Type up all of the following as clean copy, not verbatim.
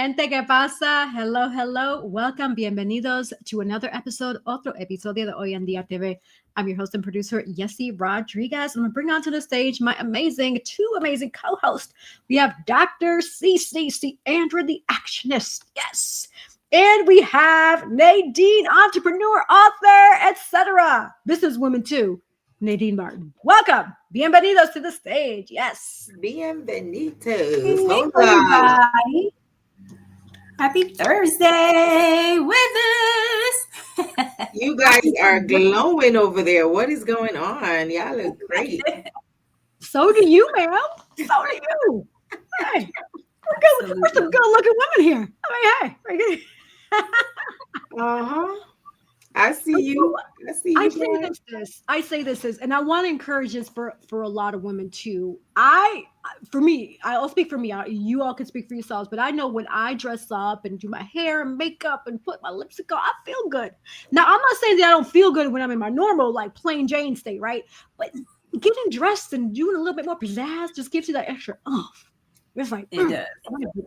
gente que pasa. Hello, hello. Welcome. Bienvenidos to another episode, otro episodio de Hoy en Día TV. I'm your host and producer, Yessi Rodriguez. I'm going to bring onto the stage my two amazing co-hosts. We have Dr. C. Andrew, the actionist. Yes. And we have Nadine, entrepreneur, author, etc. Businesswoman too, Nadine Martin. Welcome. Bienvenidos to the stage. Yes. Bienvenidos. Hola. Everybody. Happy Thursday with us. You guys are glowing over there. What is going on? Y'all look great. So do you, ma'am. So do you. Hey, we're some good-looking women here. I mean, hey. Uh-huh. I see you. I say this is, and I want to encourage this for a lot of women too. I'll speak for me. You all can speak for yourselves, but I know when I dress up and do my hair and makeup and put my lipstick on, I feel good. Now, I'm not saying that I don't feel good when I'm in my normal, like plain Jane state, right? But getting dressed and doing a little bit more pizzazz just gives you that extra oomph. It's like, it does.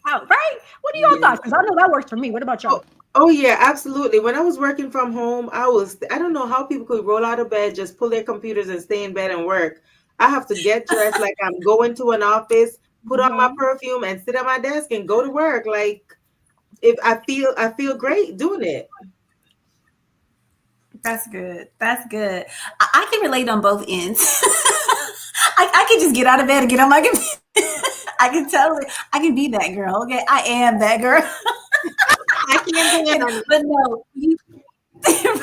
Out, right? What are your thoughts? Because I know that works for me. What about y'all? Oh yeah, absolutely. When I was working from home, I don't know how people could roll out of bed, just pull their computers and stay in bed and work. I have to get dressed like I'm going to an office, put on my perfume and sit at my desk and go to work. Like if I feel great doing it. That's good. I can relate on both ends. I can just get out of bed and get on my computer. I can be that girl. Okay, I am that girl. But no,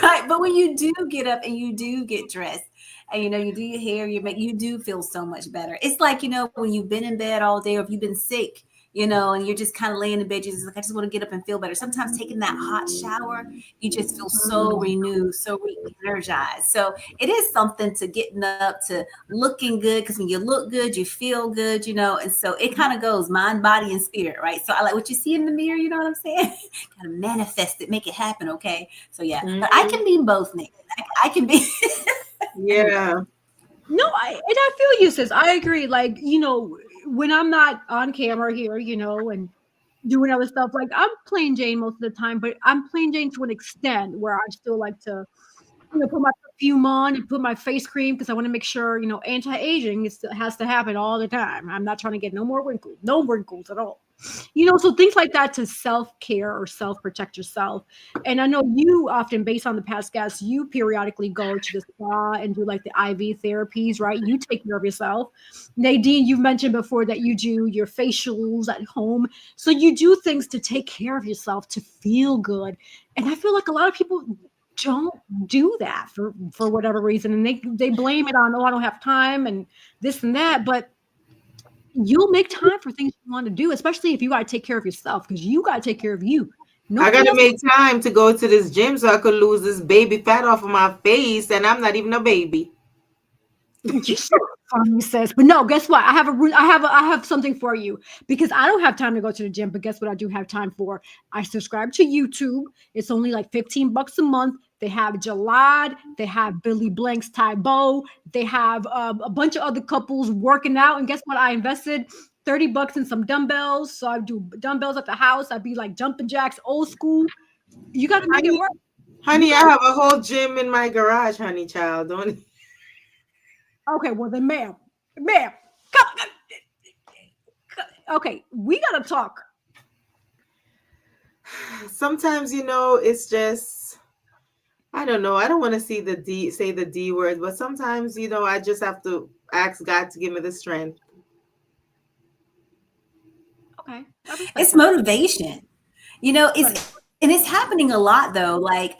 right. But when you do get up and you do get dressed and, you do your hair, you do feel so much better. It's like, when you've been in bed all day or if you've been sick, and you're just kind of laying in bed, you're just like, I just want to get up and feel better. Sometimes taking that hot shower, you just feel so renewed, so re-energized. So it is something to getting up, to looking good, because when you look good, you feel good, and so it kind of goes mind, body, and spirit, right? So I like what you see in the mirror, you know what I'm saying? Kind of manifest it, make it happen, okay? So yeah, but I can be both, Nick. I can be. Yeah. No, I feel you, sis. I agree. Like, when I'm not on camera here, and doing other stuff, like I'm plain Jane most of the time, but I'm plain Jane to an extent where I still like to, put my perfume on and put my face cream because I want to make sure, anti-aging has to happen all the time. I'm not trying to get no wrinkles at all. So things like that to self-care or self-protect yourself. And I know you often, based on the past guests, you periodically go to the spa and do like the IV therapies, right? You take care of yourself. Nadine, you've mentioned before that you do your facials at home. So you do things to take care of yourself, to feel good. And I feel like a lot of people don't do that for whatever reason. And they blame it on, I don't have time and this and that. But you'll make time for things you want to do, especially if you got to take care of yourself, because you got to take care of you. I got to make time to go to this gym so I could lose this baby fat off of my face, and I'm not even a baby. You're so funny, sis. But no, guess what? I have something for you, because I don't have time to go to the gym. But guess what? I do have time for. I subscribe to YouTube. It's only like $15 a month. They have Jalad. They have Billy Blank's Tybo. They have a bunch of other couples working out. And guess what? I invested $30 in some dumbbells. So I do dumbbells at the house. I'd be like jumping jacks, old school. You got to make it work. Honey, I have a whole gym in my garage, honey, child. Don't. Okay, well then, ma'am, come. Okay, we got to talk. Sometimes, it's just, I don't know. I don't want to say the D word, but sometimes, I just have to ask God to give me the strength. Okay. It's motivation. And it's happening a lot though. Like,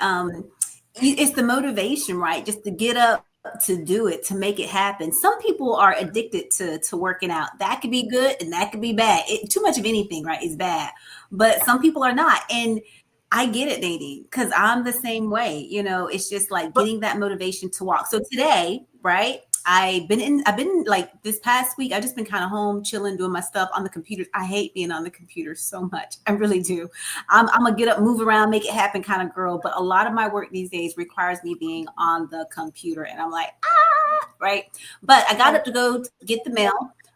it's the motivation, right? Just to get up, to do it, to make it happen. Some people are addicted to working out. That could be good and that could be bad. Too much of anything, right, is bad. But some people are not. And I get it, Nadine, because I'm the same way. It's just like getting that motivation to walk. So today, right, I've been like this past week, I've just been kind of home chilling, doing my stuff on the computer. I hate being on the computer so much. I really do. I'm a get up, move around, make it happen kind of girl. But a lot of my work these days requires me being on the computer. And I'm like, right. But I got up to go to get the mail.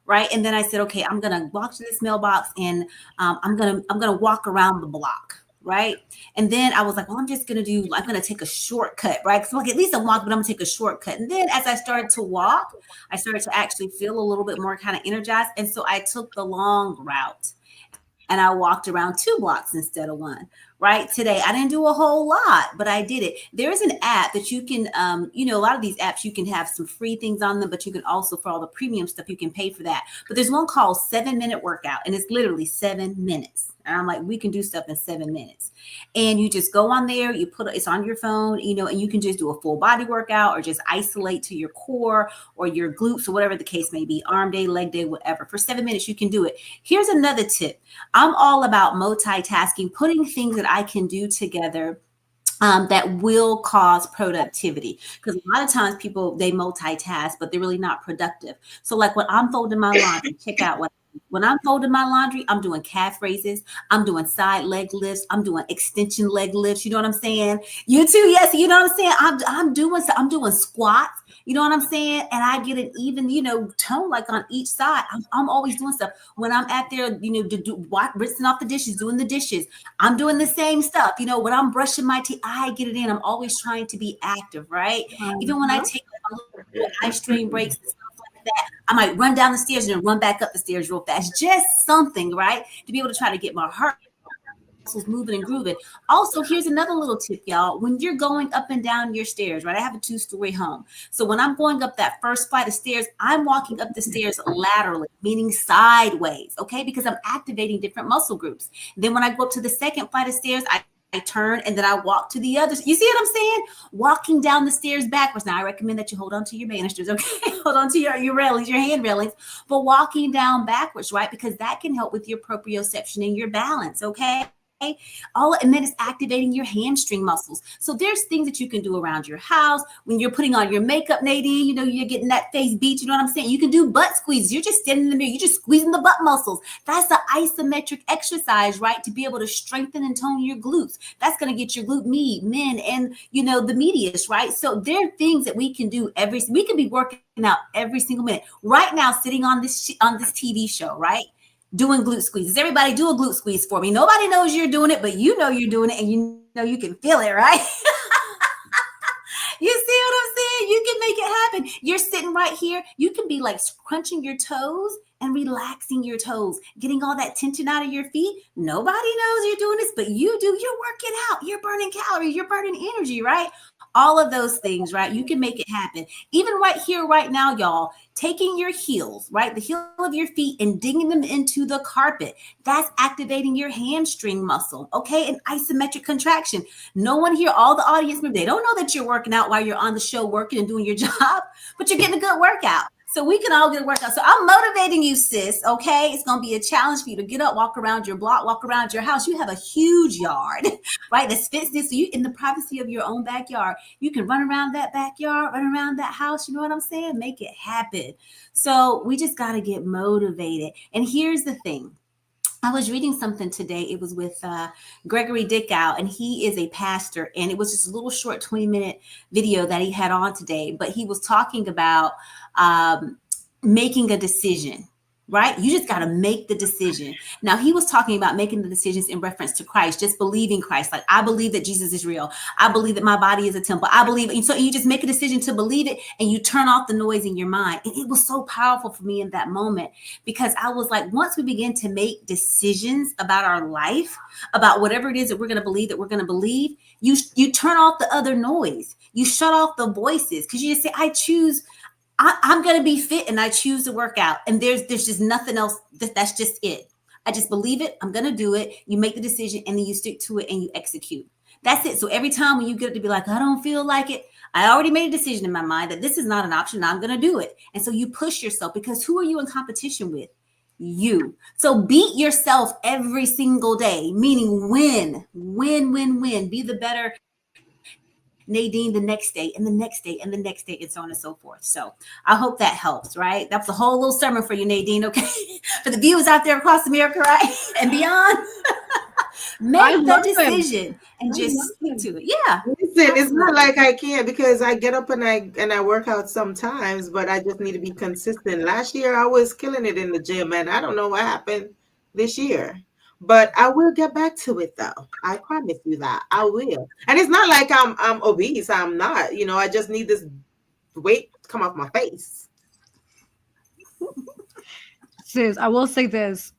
right? And then I said, okay, I'm gonna walk to this mailbox, and I'm gonna walk around the block, right? And then I was like, well, I'm gonna take a shortcut, right? Because like, at least I'm walking, but I'm gonna take a shortcut. And then as I started to walk, I started to actually feel a little bit more kind of energized, and so I took the long route. And I walked around 2 blocks instead of 1, right? Today, I didn't do a whole lot, but I did it. There is an app that you can, a lot of these apps, you can have some free things on them, but you can also, for all the premium stuff, you can pay for that. But there's one called 7-Minute Workout, and it's literally 7 minutes. And I'm like, we can do stuff in 7 minutes. And you just go on there, it's on your phone, and you can just do a full body workout or just isolate to your core or your glutes or whatever the case may be, arm day, leg day, whatever. For 7 minutes, you can do it. Here's another tip. I'm all about multitasking, putting things that I can do together that will cause productivity. Because a lot of times people, they multitask, but they're really not productive. So like when I'm folding my laundry, check out when I'm folding my laundry, I'm doing calf raises, I'm doing side leg lifts, I'm doing extension leg lifts. You know what I'm saying? You too, yes. You know what I'm saying? I'm doing squats. You know what I'm saying? And I get an even, tone like on each side. I'm always doing stuff. When I'm at there, rinsing off the dishes, doing the dishes, I'm doing the same stuff. When I'm brushing my teeth, I get it in. I'm always trying to be active, right? Even when I take my little ice stream breaks and stuff like that, I might run down the stairs and then run back up the stairs real fast. Just something, right? To be able to try to get my heart muscles moving and grooving. Also, here's another little tip, y'all. When you're going up and down your stairs, right? I have a 2-story home. So when I'm going up that first flight of stairs, I'm walking up the stairs laterally, meaning sideways, okay? Because I'm activating different muscle groups. Then when I go up to the second flight of stairs, I turn and then I walk to the others. You see what I'm saying? Walking down the stairs backwards. Now I recommend that you hold on to your banisters, okay? Hold on to your railings, your hand railings, but walking down backwards, right? Because that can help with your proprioception and your balance, okay? And then it's activating your hamstring muscles. So there's things that you can do around your house. When you're putting on your makeup, Nadine, you're getting that face beat. You know what I'm saying? You can do butt squeezes. You're just standing in the mirror. You're just squeezing the butt muscles. That's the isometric exercise, right? To be able to strengthen and tone your glutes. That's going to get your glute med and, the medius, right? So there are things that we can do we can be working out every single minute. Right now, sitting on this TV show, right? Doing glute squeezes. Everybody do a glute squeeze for me. Nobody knows you're doing it, but you know you're doing it and you can feel it, right? You see what I'm saying? You can make it happen. You're sitting right here. You can be like crunching your toes and relaxing your toes, getting all that tension out of your feet. Nobody knows you're doing this, but you do. You're working out. You're burning calories. You're burning energy, right? All of those things, right? You can make it happen. Even right here, right now, y'all, taking your heels, right? The heel of your feet and digging them into the carpet. That's activating your hamstring muscle, okay? An isometric contraction. No one here, all the audience members, they don't know that you're working out while you're on the show working and doing your job, but you're getting a good workout. So we can all get a workout. So I'm motivating you, sis, okay? It's going to be a challenge for you to get up, walk around your block, walk around your house. You have a huge yard, right? That fits this. So you, in the privacy of your own backyard, you can run around that backyard, run around that house. You know what I'm saying? Make it happen. So we just got to get motivated. And here's the thing. I was reading something today. It was with Gregory Dickow, and he is a pastor. And it was just a little short 20-minute video that he had on today. But he was talking about making a decision, right? You just got to make the decision. Now, he was talking about making the decisions in reference to Christ, just believing Christ. Like, I believe that Jesus is real. I believe that my body is a temple. I believe it. And so you just make a decision to believe it and you turn off the noise in your mind. And it was so powerful for me in that moment because I was like, once we begin to make decisions about our life, about whatever it is that we're going to believe, you turn off the other noise. You shut off the voices because you just say, I'm going to be fit and I choose to work out. And there's just nothing else. That's just it. I just believe it. I'm going to do it. You make the decision and then you stick to it and you execute. That's it. So every time when you get up to be like, I don't feel like it, I already made a decision in my mind that this is not an option. I'm going to do it. And so you push yourself because who are you in competition with? You. So beat yourself every single day, meaning win. Be the better Nadine the next day and the next day and the next day and so on and so forth. So I hope that helps, right? That's a whole little sermon for you, Nadine, okay? For the viewers out there across America, right? And beyond. Make the decision and just stick to it. Yeah. Listen, it's not like I can't, because I get up and I work out sometimes, but I just need to be consistent. Last year I was killing it in the gym, and I don't know what happened this year. But I will get back to it, though. I promise you that I will. And it's not like I'm obese. I'm not. I just need this weight to come off my face. Sis, I will say this.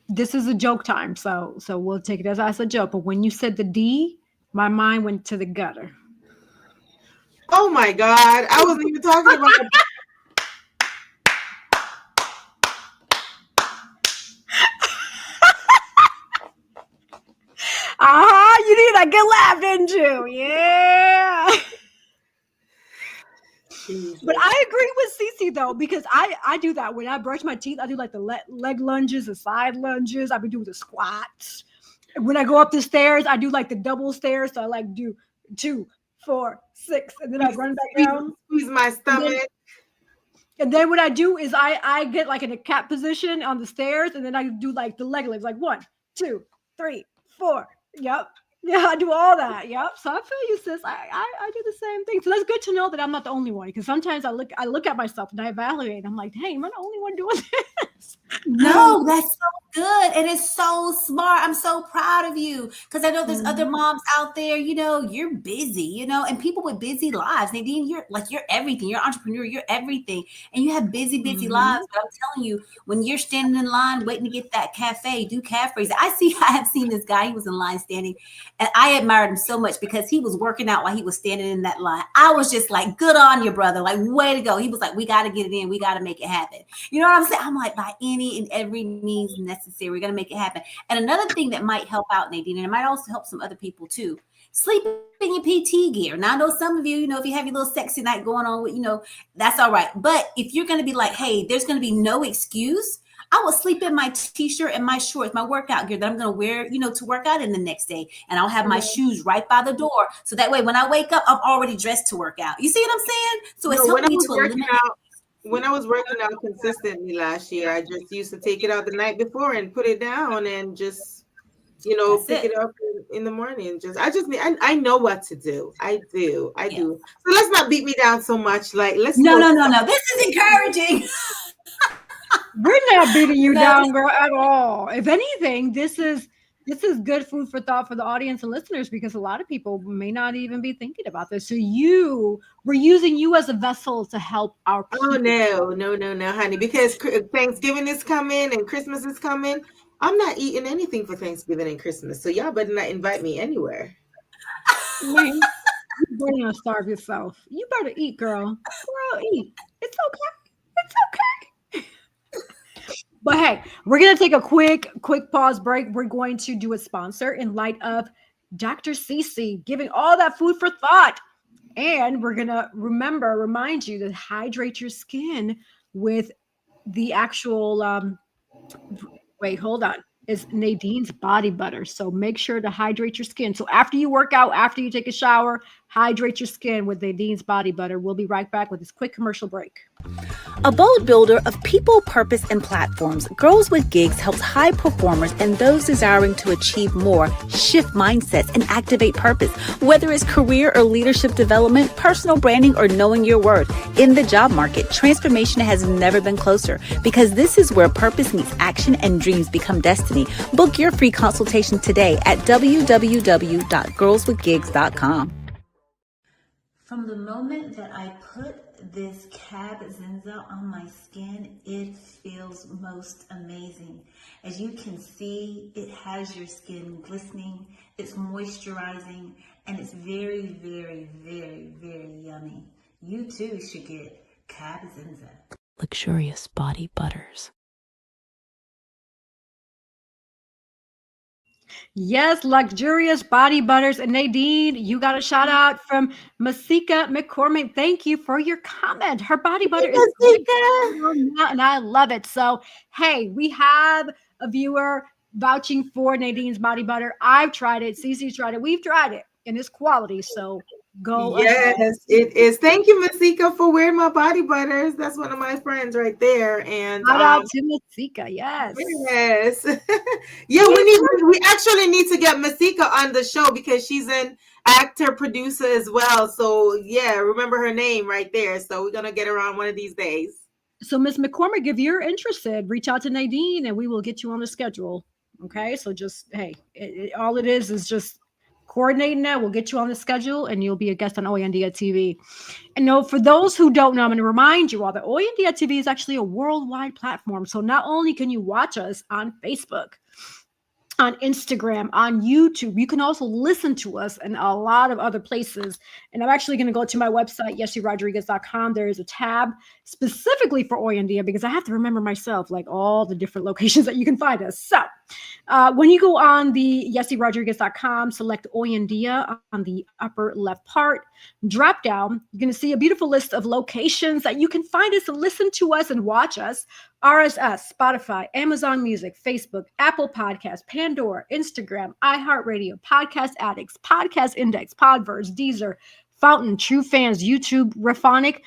This is a joke time, so we'll take it as a joke. But when you said the D, my mind went to the gutter. Oh my God. I wasn't even talking about You need that good laugh, didn't you? Yeah. Jesus. But I agree with Cece though, because I do that when I brush my teeth. I do like the leg lunges, the side lunges. I've been doing the squats. When I go up the stairs, I do like the double stairs. So I like do 2, 4, 6, and then I run back down. Squeeze my stomach. And then what I do is I get like in a cat position on the stairs, and then I do like the leg lifts, like 1, 2, 3, 4. Yep. Yeah, I do all that. Yep. So I feel you, sis. I do the same thing. So that's good to know that I'm not the only one, because sometimes I look at myself and I evaluate. I'm like, hey, am I the only one doing this? No, that's so good. And it's so smart. I'm so proud of you, because I know there's other moms out there, you're busy, and people with busy lives. Nadine, you're everything. You're an entrepreneur. You're everything. And you have busy lives. But I'm telling you, when you're standing in line waiting to get that cafe, do calf raising. I have seen this guy. He was in line standing, and I admired him so much because he was working out while he was standing in that line. I was just like, good on you, brother. Like, way to go. He was like, we got to get it in. We got to make it happen. You know what I'm saying? I'm like, by any and every means necessary, we're going to make it happen. And another thing that might help out, Nadine, and it might also help some other people too, sleep in your PT gear. Now, I know some of you, if you have your little sexy night going on with, that's all right. But if you're going to be like, hey, there's going to be no excuse, I will sleep in my t-shirt and my shorts, my workout gear that I'm going to wear, to work out in the next day. And I'll have my shoes right by the door. So that way, when I wake up, I'm already dressed to work out. You see what I'm saying? So it's helping me to eliminate. When I was working out consistently last year, I just used to take it out the night before and put it down and just, pick it up in the morning. I know what to do. I do. So let's not beat me down so much. Like, let's No. This is encouraging. We're not beating you down, girl, at all. If anything, this is good food for thought for the audience and listeners, because a lot of people may not even be thinking about this. So we're using you as a vessel to help our people. Oh, no, honey, because Thanksgiving is coming and Christmas is coming. I'm not eating anything for Thanksgiving and Christmas. So y'all better not invite me anywhere. Man, you better not starve yourself. You better eat, girl. Girl, eat. It's okay. It's okay. But hey, we're going to take a quick pause break. We're going to do a sponsor in light of Dr. Cece giving all that food for thought. And we're going to remind you to hydrate your skin with the actual, wait, hold on. Is Nadine's body butter. So make sure to hydrate your skin. So after you work out, after you take a shower, hydrate your skin with Nadine's body butter. We'll be right back with this quick commercial break. A bold builder of people, purpose, and platforms, Girls with Gigs helps high performers and those desiring to achieve more shift mindsets and activate purpose. Whether it's career or leadership development, personal branding, or knowing your worth. In the job market, transformation has never been closer, because this is where purpose meets action and dreams become destiny. Book your free consultation today at www.girlswithgigs.com. From the moment that I put this Cab Zenza on my skin, it feels most amazing. As you can see, it has your skin glistening, it's moisturizing, and it's very, very, very, very yummy. You too should get Cab Zenza. Luxurious body butters. Yes, luxurious body butters. And Nadine, you got a shout out from Masika McCormick. Thank you for your comment. Her body butter is Masika, and I love it. So, hey, we have a viewer vouching for Nadine's body butter. I've tried it. Cece's tried it. We've tried it, and it's quality. So go ahead. Yes, it is. Thank you, Masika, for wearing my body butters. That's one of my friends right there. And shout out to Masika. Yes. Yes. Yeah, we actually need to get Masika on the show, because she's in actor, producer as well. So yeah, remember her name right there. So we're gonna get her on one of these days. So, Ms. McCormick, if you're interested, reach out to Nadine and we will get you on the schedule. Okay. So just, hey, all it is just coordinating that. We'll get you on the schedule and you'll be a guest on Oyandia TV. And no, for those who don't know, I'm going to remind you all that Oyandia TV is actually a worldwide platform. So not only can you watch us on Facebook, on Instagram, on YouTube, you can also listen to us in a lot of other places. And I'm actually going to go to my website, yessirodriguez.com. There is a tab specifically for Oyandia because I have to remember myself, like all the different locations that you can find us. So when you go on the yessirodriguez.com, select Oyandia on the upper left part, drop down, you're going to see a beautiful list of locations that you can find us and listen to us and watch us. RSS, Spotify, Amazon Music, Facebook, Apple Podcasts, Pandora, Instagram, iHeartRadio, Podcast Addicts, Podcast Index, Podverse, Deezer, Fountain, True Fans, YouTube, Raphonic,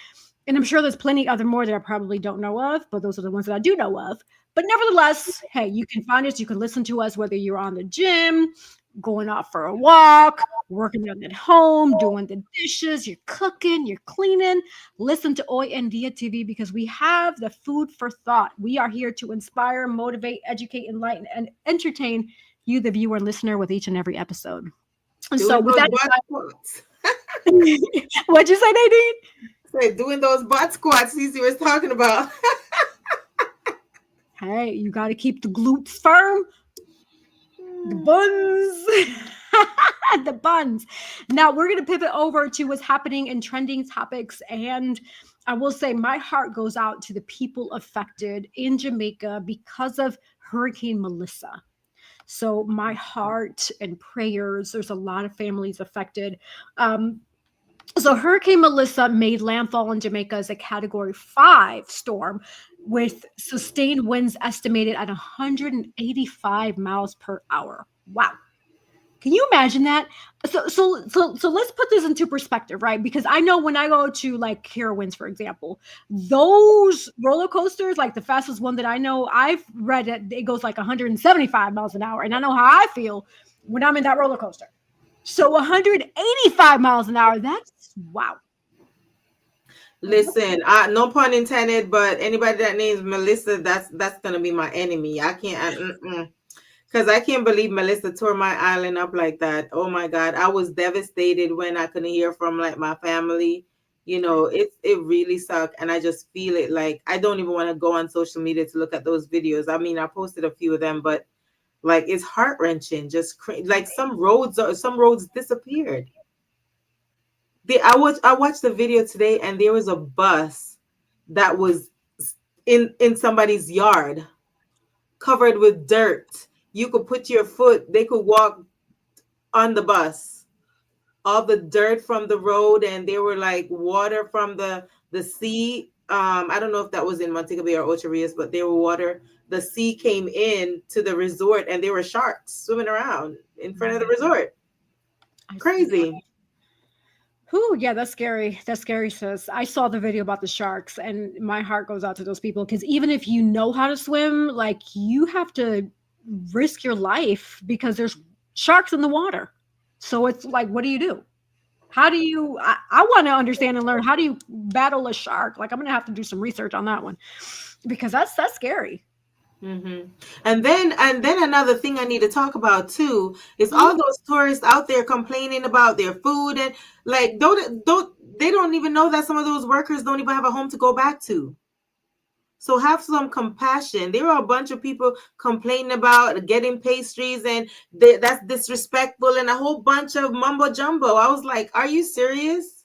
and I'm sure there's plenty other more that I probably don't know of, but those are the ones that I do know of. But nevertheless, hey, you can find us, you can listen to us whether you're on the gym, going out for a walk, working on at home, doing the dishes, you're cooking, you're cleaning. Listen to Oyandia TV because we have the food for thought. We are here to inspire, motivate, educate, enlighten, and entertain you, the viewer and listener, with each and every episode. And so with that, what'd you say, Nadine? Said doing those butt squats Cece was talking about. Hey, you got to keep the glutes firm. The buns. The buns. Now we're going to pivot over to what's happening in trending topics. And I will say my heart goes out to the people affected in Jamaica because of Hurricane Melissa. So my heart and prayers, there's a lot of families affected. So Hurricane Melissa made landfall in Jamaica as a Category 5 storm with sustained winds estimated at 185 miles per hour. Wow. Can you imagine that? So let's put this into perspective, right? Because I know when I go to like Carowinds, for example, those roller coasters, like the fastest one that I know, I've read it goes like 175 miles an hour. And I know how I feel when I'm in that roller coaster. So 185 miles an hour, that's wow. Listen, no pun intended, but anybody that names Melissa, that's gonna be my enemy. I can't, because I can't believe Melissa tore my island up like that. Oh my God, I was devastated when I couldn't hear from like my family. You know, it really sucked, and I just feel it. Like I don't even want to go on social media to look at those videos. I mean, I posted a few of them, but like it's heart wrenching. Just like some roads disappeared. I watched the video today, and there was a bus that was in somebody's yard, covered with dirt. You could put your foot; they could walk on the bus. All the dirt from the road, and there were like water from the sea. I don't know if that was in Montego Bay or Ocho Rios, but there were water. The sea came in to the resort, and there were sharks swimming around in front of the resort. Crazy. Whew, yeah, that's scary. That's scary, sis. I saw the video about the sharks, and my heart goes out to those people because even if you know how to swim, like you have to risk your life because there's sharks in the water. So it's like, what do you do? How do you? I want to understand and learn how do you battle a shark? Like I'm gonna have to do some research on that one because that's scary. Mm-hmm. And then another thing I need to talk about too is all those tourists out there complaining about their food and like they don't even know that some of those workers don't even have a home to go back to. So have some compassion. There are a bunch of people complaining about getting pastries and that's disrespectful and a whole bunch of mumbo jumbo. I was like, are you serious?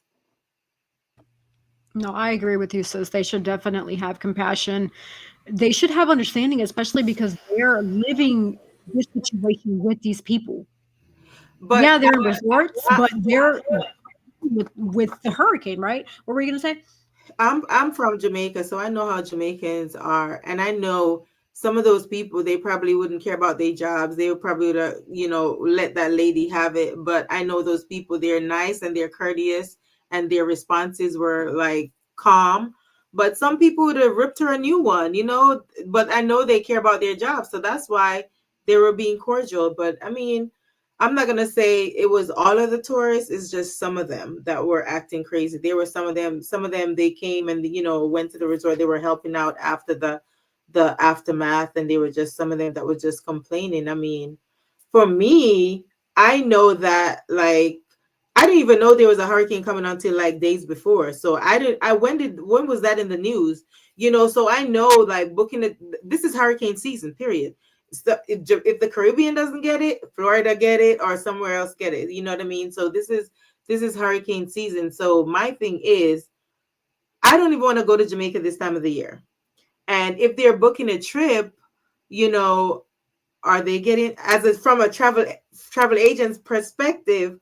No, I agree with you, sis. They should definitely have compassion. They should have understanding, especially because they're living this situation with these people. But yeah, they're in resorts, but they're with the hurricane, right? What were you gonna say? I'm from Jamaica, so I know how Jamaicans are, and I know some of those people. They probably wouldn't care about their jobs. They would probably, let that lady have it. But I know those people. They're nice and they're courteous, and their responses were like calm. But some people would have ripped her a new one, But I know they care about their job, so that's why they were being cordial. But I mean, I'm not gonna say it was all of the tourists. It's just some of them that were acting crazy. There were some of them. Some of them they came and went to the resort. They were helping out after the aftermath, and they were just some of them that were just complaining. I mean, for me, I know that like I didn't even know there was a hurricane coming until like days before. So I didn't. When was that in the news? So I know like booking it. This is hurricane season. Period. So if the Caribbean doesn't get it, Florida get it, or somewhere else get it. You know what I mean? So this is hurricane season. So my thing is, I don't even want to go to Jamaica this time of the year. And if they're booking a trip, you know, are they getting from a travel agent's perspective?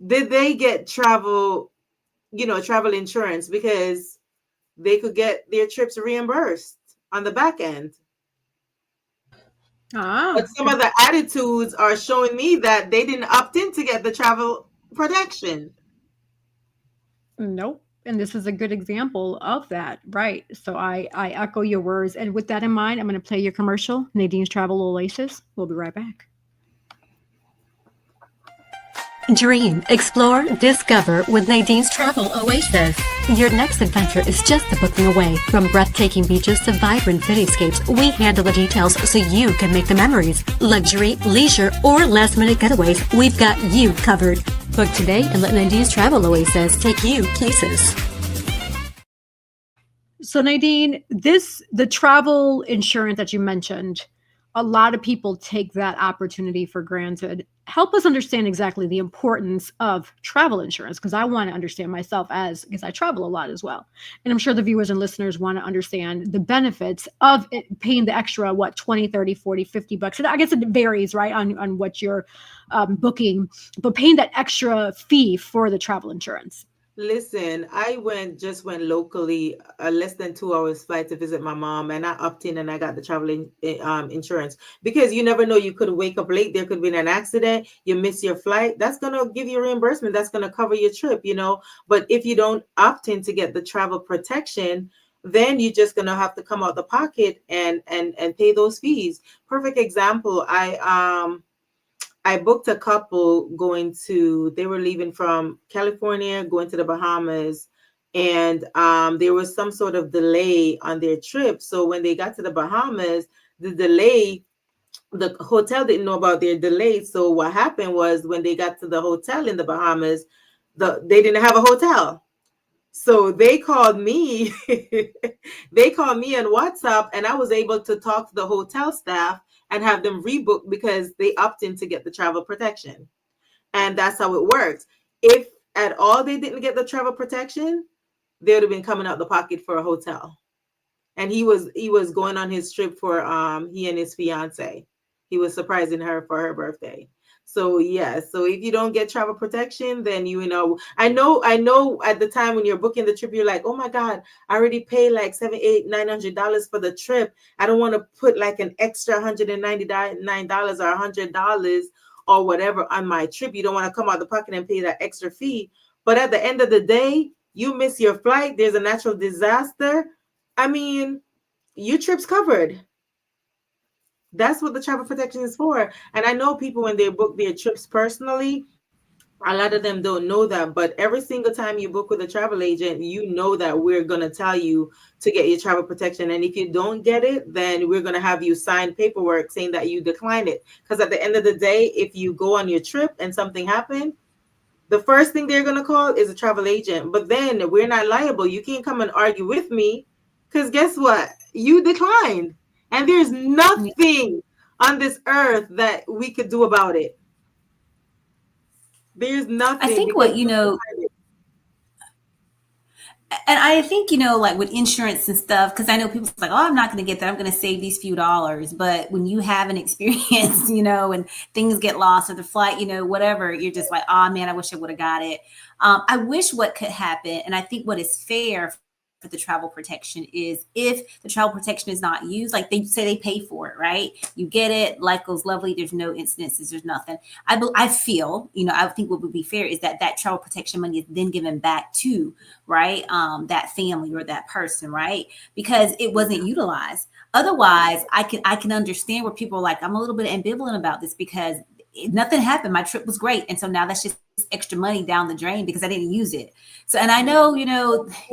Did they get travel insurance, because they could get their trips reimbursed on the back end? But some of the attitudes are showing me that they didn't opt in to get the travel protection. Nope. And this is a good example of that, right? So I echo your words. And with that in mind, I'm going to play your commercial, Nadine's Travel Oasis. We'll be right back. Dream, explore, discover with Nadine's Travel Oasis. Your next adventure is just a booking away. From breathtaking beaches to vibrant cityscapes, we handle the details so you can make the memories. Luxury, leisure, or last-minute getaways, we've got you covered. Book today and let Nadine's Travel Oasis take you places. So Nadine, the travel insurance that you mentioned, a lot of people take that opportunity for granted. Help us understand exactly the importance of travel insurance, because I want to understand myself because I travel a lot as well. And I'm sure the viewers and listeners want to understand the benefits of it, paying the extra, what, 20, 30, 40, 50 bucks. And I guess it varies, right, on what you're booking, but paying that extra fee for the travel insurance. Listen, I just went locally, less than 2 hours flight to visit my mom, and I opted in and I got the travel insurance, because you never know. You could wake up late. There could be an accident. You miss your flight. That's going to give you reimbursement. That's going to cover your trip, But if you don't opt in to get the travel protection, then you're just going to have to come out the pocket and pay those fees. Perfect example. I booked a couple they were leaving from California, going to the Bahamas, and there was some sort of delay on their trip. So when they got to the Bahamas, the hotel didn't know about their delay. So what happened was, when they got to the hotel in the Bahamas, they didn't have a hotel. So they called me. They called me on WhatsApp, and I was able to talk to the hotel staff and have them rebook, because they opt in to get the travel protection. And that's how it works. If at all they didn't get the travel protection, they would have been coming out the pocket for a hotel. And he was going on his trip for he and his fiance. He was surprising her for her birthday. So yes, so if you don't get travel protection, then I know at the time when you're booking the trip, you're like, oh my God, I already paid like $700, $800, $900 for the trip. I don't want to put like an extra $199 or $100 or whatever on my trip. You don't want to come out the pocket and pay that extra fee. But at the end of the day, you miss your flight, there's a natural disaster. I mean, your trip's covered. That's what the travel protection is for. And I know people, when they book their trips personally, a lot of them don't know that. But every single time you book with a travel agent, you know that we're going to tell you to get your travel protection. And if you don't get it, then we're going to have you sign paperwork saying that you decline it. Because at the end of the day, if you go on your trip and something happened, the first thing they're going to call is a travel agent. But then we're not liable. You can't come and argue with me, because guess what? You declined. And there's nothing on this earth that we could do about it. There's nothing. I think and I think, like with insurance and stuff, because I know people's like, oh, I'm not going to get that. I'm going to save these few dollars. But when you have an experience, and things get lost or the flight, whatever, you're just like, oh man, I wish I would have got it. I wish what could happen. And I think what is fair for the travel protection is, if the travel protection is not used, like they say they pay for it, right? You get it, life goes lovely. There's no incidences. There's nothing. I feel, I think what would be fair is that travel protection money is then given back to, right, that family or that person, right? Because it wasn't utilized. Otherwise, I can understand where people are like, I'm a little bit ambivalent about this, because nothing happened. My trip was great. And so now that's just extra money down the drain because I didn't use it. So, and I know,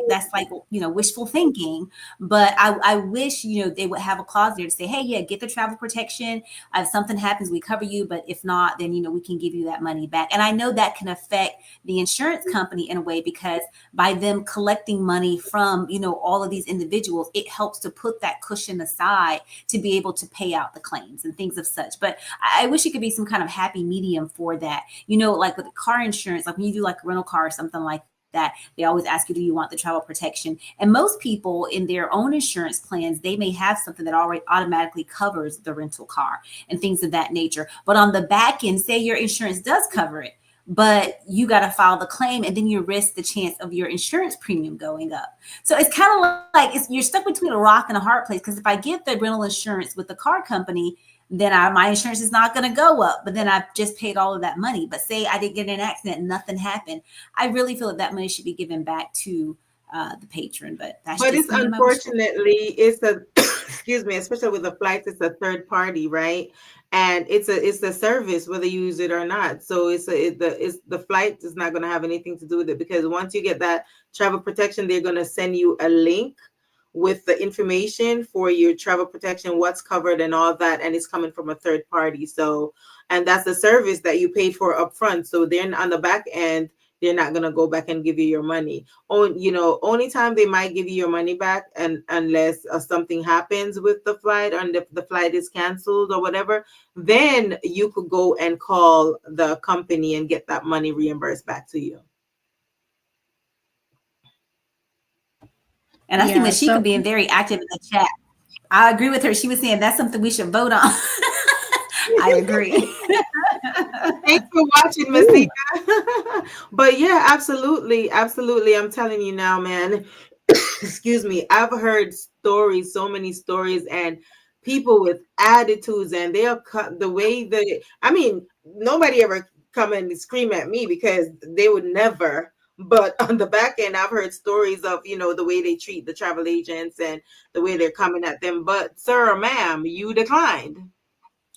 that's like, wishful thinking, but I wish, they would have a clause there to say, hey, yeah, get the travel protection. If something happens, we cover you. But if not, then, we can give you that money back. And I know that can affect the insurance company in a way, because by them collecting money from, all of these individuals, it helps to put that cushion aside to be able to pay out the claims and things of such. But I wish it could be some kind of happy medium for that, like with the car insurance, like when you do like a rental car or something like that, they always ask you, do you want the travel protection? And most people in their own insurance plans, they may have something that already automatically covers the rental car and things of that nature. But on the back end, say your insurance does cover it, but you got to file the claim, and then you risk the chance of your insurance premium going up. So it's kind of like you're stuck between a rock and a hard place, because if I get the rental insurance with the car company, then my insurance is not going to go up, but then I've just paid all of that money. But say I didn't get in an accident, nothing happened. I really feel that money should be given back to the patron. But it's unfortunately, it's a excuse me, especially with the flights, it's a third party, right? And it's a service whether you use it or not. So the flight is not going to have anything to do with it, because once you get that travel protection, they're going to send you a link with the information for your travel protection, what's covered and all that, and it's coming from a third party. So, and that's the service that you paid for upfront. So then on the back end, they're not gonna go back and give you your money. Only time they might give you your money back, and unless something happens with the flight, and if the flight is canceled or whatever, then you could go and call the company and get that money reimbursed back to you. And I think that she could be very active in the chat. I agree with her. She was saying that's something we should vote on. I agree. Thanks for watching, Miss. But yeah, absolutely. I'm telling you now, man. Excuse me. I've heard stories, so many stories, and people with attitudes, and they'll cut the way nobody ever come and scream at me, because they would never. But on the back end, I've heard stories of, the way they treat the travel agents and the way they're coming at them. But sir or ma'am, you declined.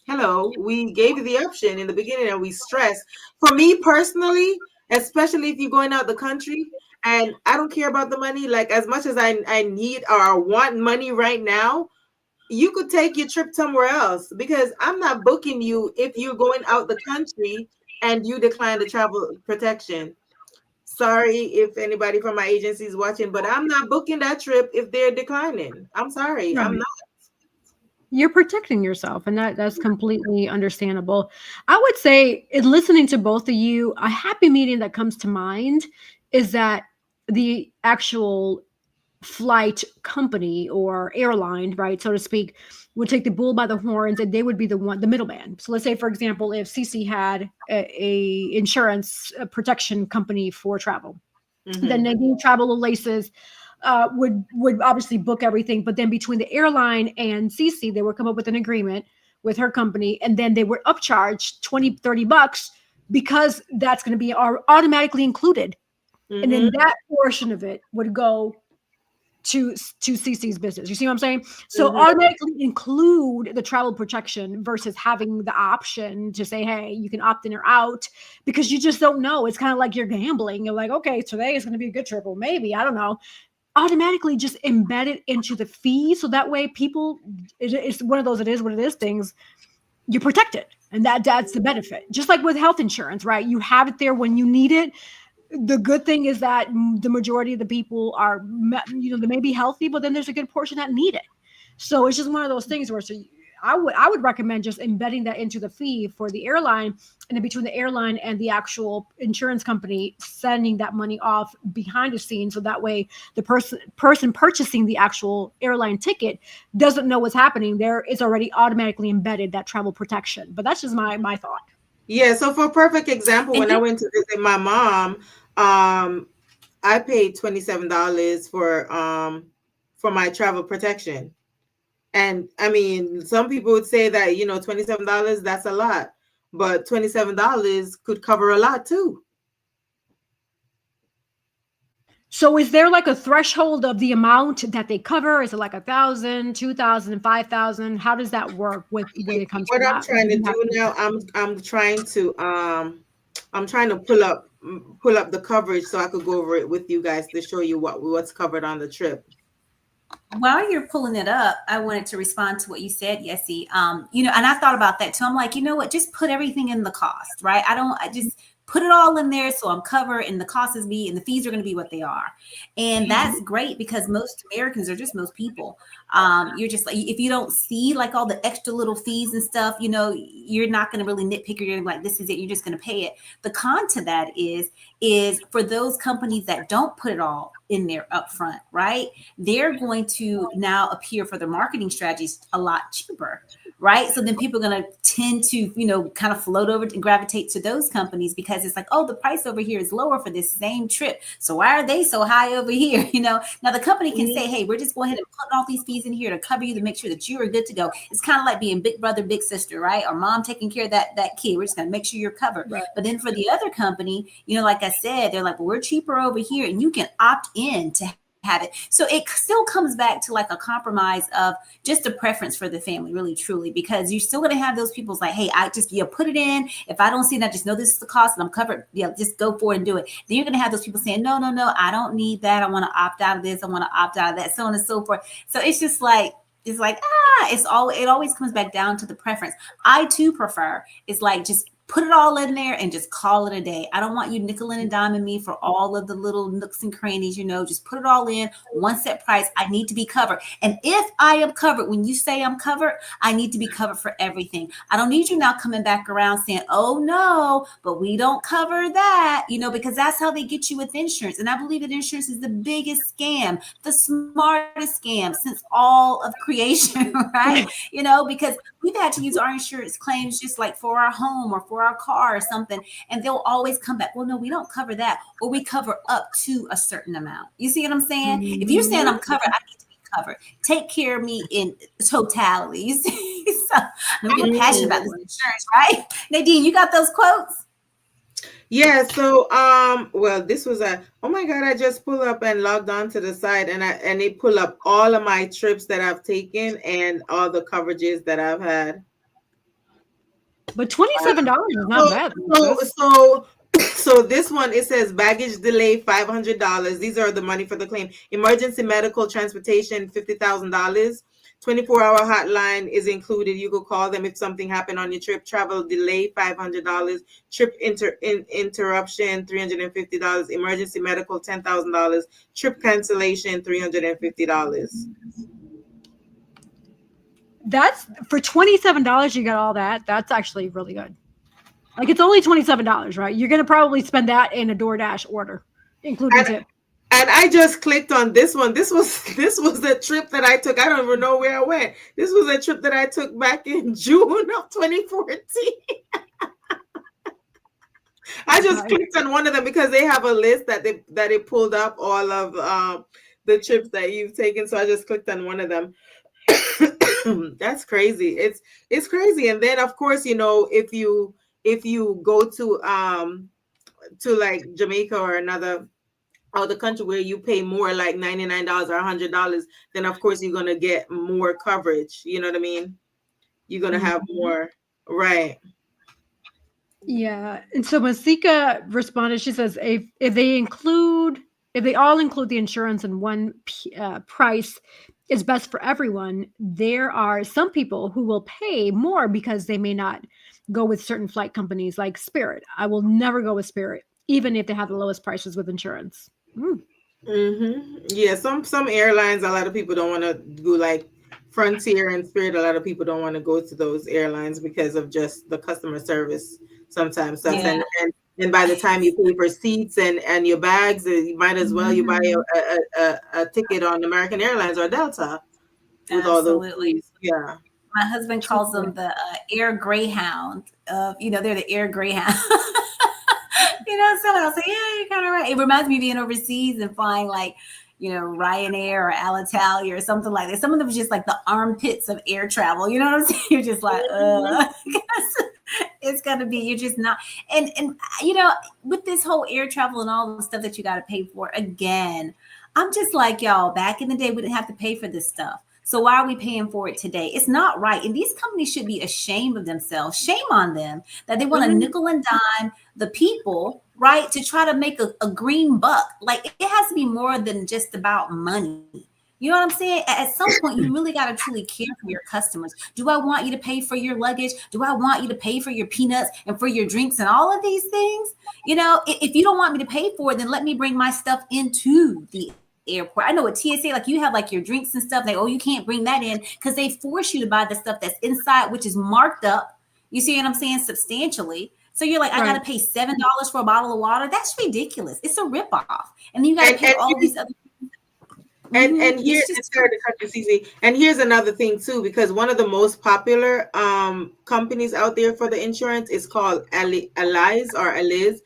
Hello, we gave you the option in the beginning, and we stressed. For me personally, especially if you're going out the country, and I don't care about the money, like as much as I need or want money right now, you could take your trip somewhere else, because I'm not booking you if you're going out the country and you decline the travel protection. Sorry if anybody from my agency is watching, but I'm not booking that trip if they're declining. I'm sorry. Right. I'm not. You're protecting yourself, and that's completely understandable. I would say, in listening to both of you, a happy medium that comes to mind is that the actual flight company or airline, right, so to speak, would take the bull by the horns, and they would be the middleman. So let's say, for example, if CC had a insurance protection company for travel, then Nadine Travel Laces would obviously book everything, but then between the airline and CC, they would come up with an agreement with her company, and then they would upcharge $20-$30 because that's going to be automatically included. And then that portion of it would go to CC's business. You see what I'm saying? So automatically include the travel protection versus having the option to say, hey, you can opt in or out, because you just don't know. It's kind of like you're gambling. You're like, okay, today is going to be a good trip. Well, maybe, I don't know. Automatically just embed it into the fee. So that way people, it's one of those, it is what it is things, you're protected. And that's the benefit. Just like with health insurance, right? You have it there when you need it. The good thing is that the majority of the people are, they may be healthy, but then there's a good portion that need it. So it's just one of those things where, I would recommend just embedding that into the fee for the airline, and then between the airline and the actual insurance company, sending that money off behind the scenes. So that way the person purchasing the actual airline ticket doesn't know what's happening. There is already automatically embedded that travel protection. But that's just my thought. Yeah, so for a perfect example, when I went to visit my mom, I paid $27 for my travel protection. And I mean, some people would say that, $27, that's a lot, but $27 could cover a lot too. So is there like a threshold of the amount that they cover? Is it like 1,000, 2,000, 5,000? How does that work when it comes to What I'm that? trying to do now, I'm trying to pull up the coverage so I could go over it with you guys to show you what's covered on the trip. While you're pulling it up, I wanted to respond to what you said, Yessie. And I thought about that too. I'm like, you know what? Just put everything in the cost, right? I just put it all in there so I'm covered, and the cost is me, and the fees are going to be what they are. And that's great because most Americans are just most people. You're just like, if you don't see like all the extra little fees and stuff, you're not going to really nitpick. You're like, this is it. You're just going to pay it. The con to that is for those companies that don't put it all in there up front, right? They're going to now appear for their marketing strategies a lot cheaper, right? So then people are going to tend to, kind of float over and gravitate to those companies because it's like, oh, the price over here is lower for this same trip. So why are they so high over here? Now the company can say, hey, we're just going ahead and putting all these fees in here to cover you to make sure that you are good to go. It's kind of like being big brother, big sister, right? Or mom taking care of that kid. We're just going to make sure you're covered. Right. But then for the other company, like I said, they're like, well, we're cheaper over here and you can opt in to have it. So it still comes back to like a compromise of just a preference for the family, really, truly, because you're still going to have those people like, hey, I just, put it in. If I don't see that, just know this is the cost and I'm covered. Just go for it and do it. Then you're going to have those people saying, no, I don't need that. I want to opt out of this. I want to opt out of that, so on and so forth. So it's just like, it always comes back down to the preference. I too prefer, it's like, just put it all in there and just call it a day. I don't want you nickel and diming me for all of the little nooks and crannies, just put it all in one set price. I need to be covered. And if I am covered, when you say I'm covered, I need to be covered for everything. I don't need you now coming back around saying, oh no, but we don't cover that, because that's how they get you with insurance. And I believe that insurance is the biggest scam, the smartest scam since all of creation, right? Because we've had to use our insurance claims just like for our home or for our car or something, and they'll always come back, well, no, we don't cover that, or we cover up to a certain amount. You see what I'm saying? Mm-hmm. If you're saying I'm covered, I need to be covered. Take care of me in totality. You see? So I'm getting passionate about this insurance, right? Nadine, you got those quotes? Yeah, so well, this was oh my God, I just pulled up and logged on to the site and it pulled up all of my trips that I've taken and all the coverages that I've had. But $27 is not bad. So this one, it says baggage delay, $500. These are the money for the claim. Emergency medical transportation, $50,000. 24-hour hotline is included. You could call them if something happened on your trip. Travel delay, $500. Trip interruption, $350. Emergency medical, $10,000. Trip cancellation, $350. That's for $27. You got all that. That's actually really good. Like, it's only $27, right? You're going to probably spend that in a DoorDash order, including tip. And I just clicked on this one. This was a trip that I took. I don't even know where I went. This was a trip that I took back in June of 2014. I just clicked on one of them because they have a list that they pulled up all of the trips that you've taken. So I just clicked on one of them. That's crazy. It's crazy. And then of course, if you go to like Jamaica or another other country where you pay more, like $99 or $100, then of course you're gonna get more coverage. You know what I mean? You're gonna have more, right? Yeah. And so Masika responded. She says, if they all include the insurance in one price is best for everyone, there are some people who will pay more because they may not go with certain flight companies like Spirit. I will never go with Spirit, even if they have the lowest prices with insurance. Mm-hmm. Yeah, some airlines, a lot of people don't want to go, like Frontier and Spirit. A lot of people don't want to go to those airlines because of just the customer service sometimes. Yeah. And by the time you pay for seats and your bags, you might as well you buy a ticket on American Airlines or Delta. With Absolutely. All those, yeah. My husband calls them the Air Greyhound. They're the Air Greyhound. Someone will say, yeah, you're kind of right. It reminds me of being overseas and flying like, Ryanair or Alitalia or something like that. Some of them was just like the armpits of air travel. You know what I'm saying? You're just like, It's gonna be, you're just not, and with this whole air travel and all the stuff that you got to pay for, again, I'm just like, y'all, back in the day we didn't have to pay for this stuff, so why are we paying for it today? It's not right, and these companies should be ashamed of themselves. Shame on them that they want to nickel and dime the people, right, to try to make a green buck. Like, it has to be more than just about money. You know what I'm saying? At some point, you really got to truly care for your customers. Do I want you to pay for your luggage? Do I want you to pay for your peanuts and for your drinks and all of these things? If you don't want me to pay for it, then let me bring my stuff into the airport. I know at TSA, like, you have like your drinks and stuff. You can't bring that in because they force you to buy the stuff that's inside, which is marked up. You see what I'm saying? Substantially. So you're like, I got to pay $7 for a bottle of water. That's ridiculous. It's a ripoff. And then you got to pay all these other. And here's another thing too, because one of the most popular companies out there for the insurance is called Allyz, Allyz.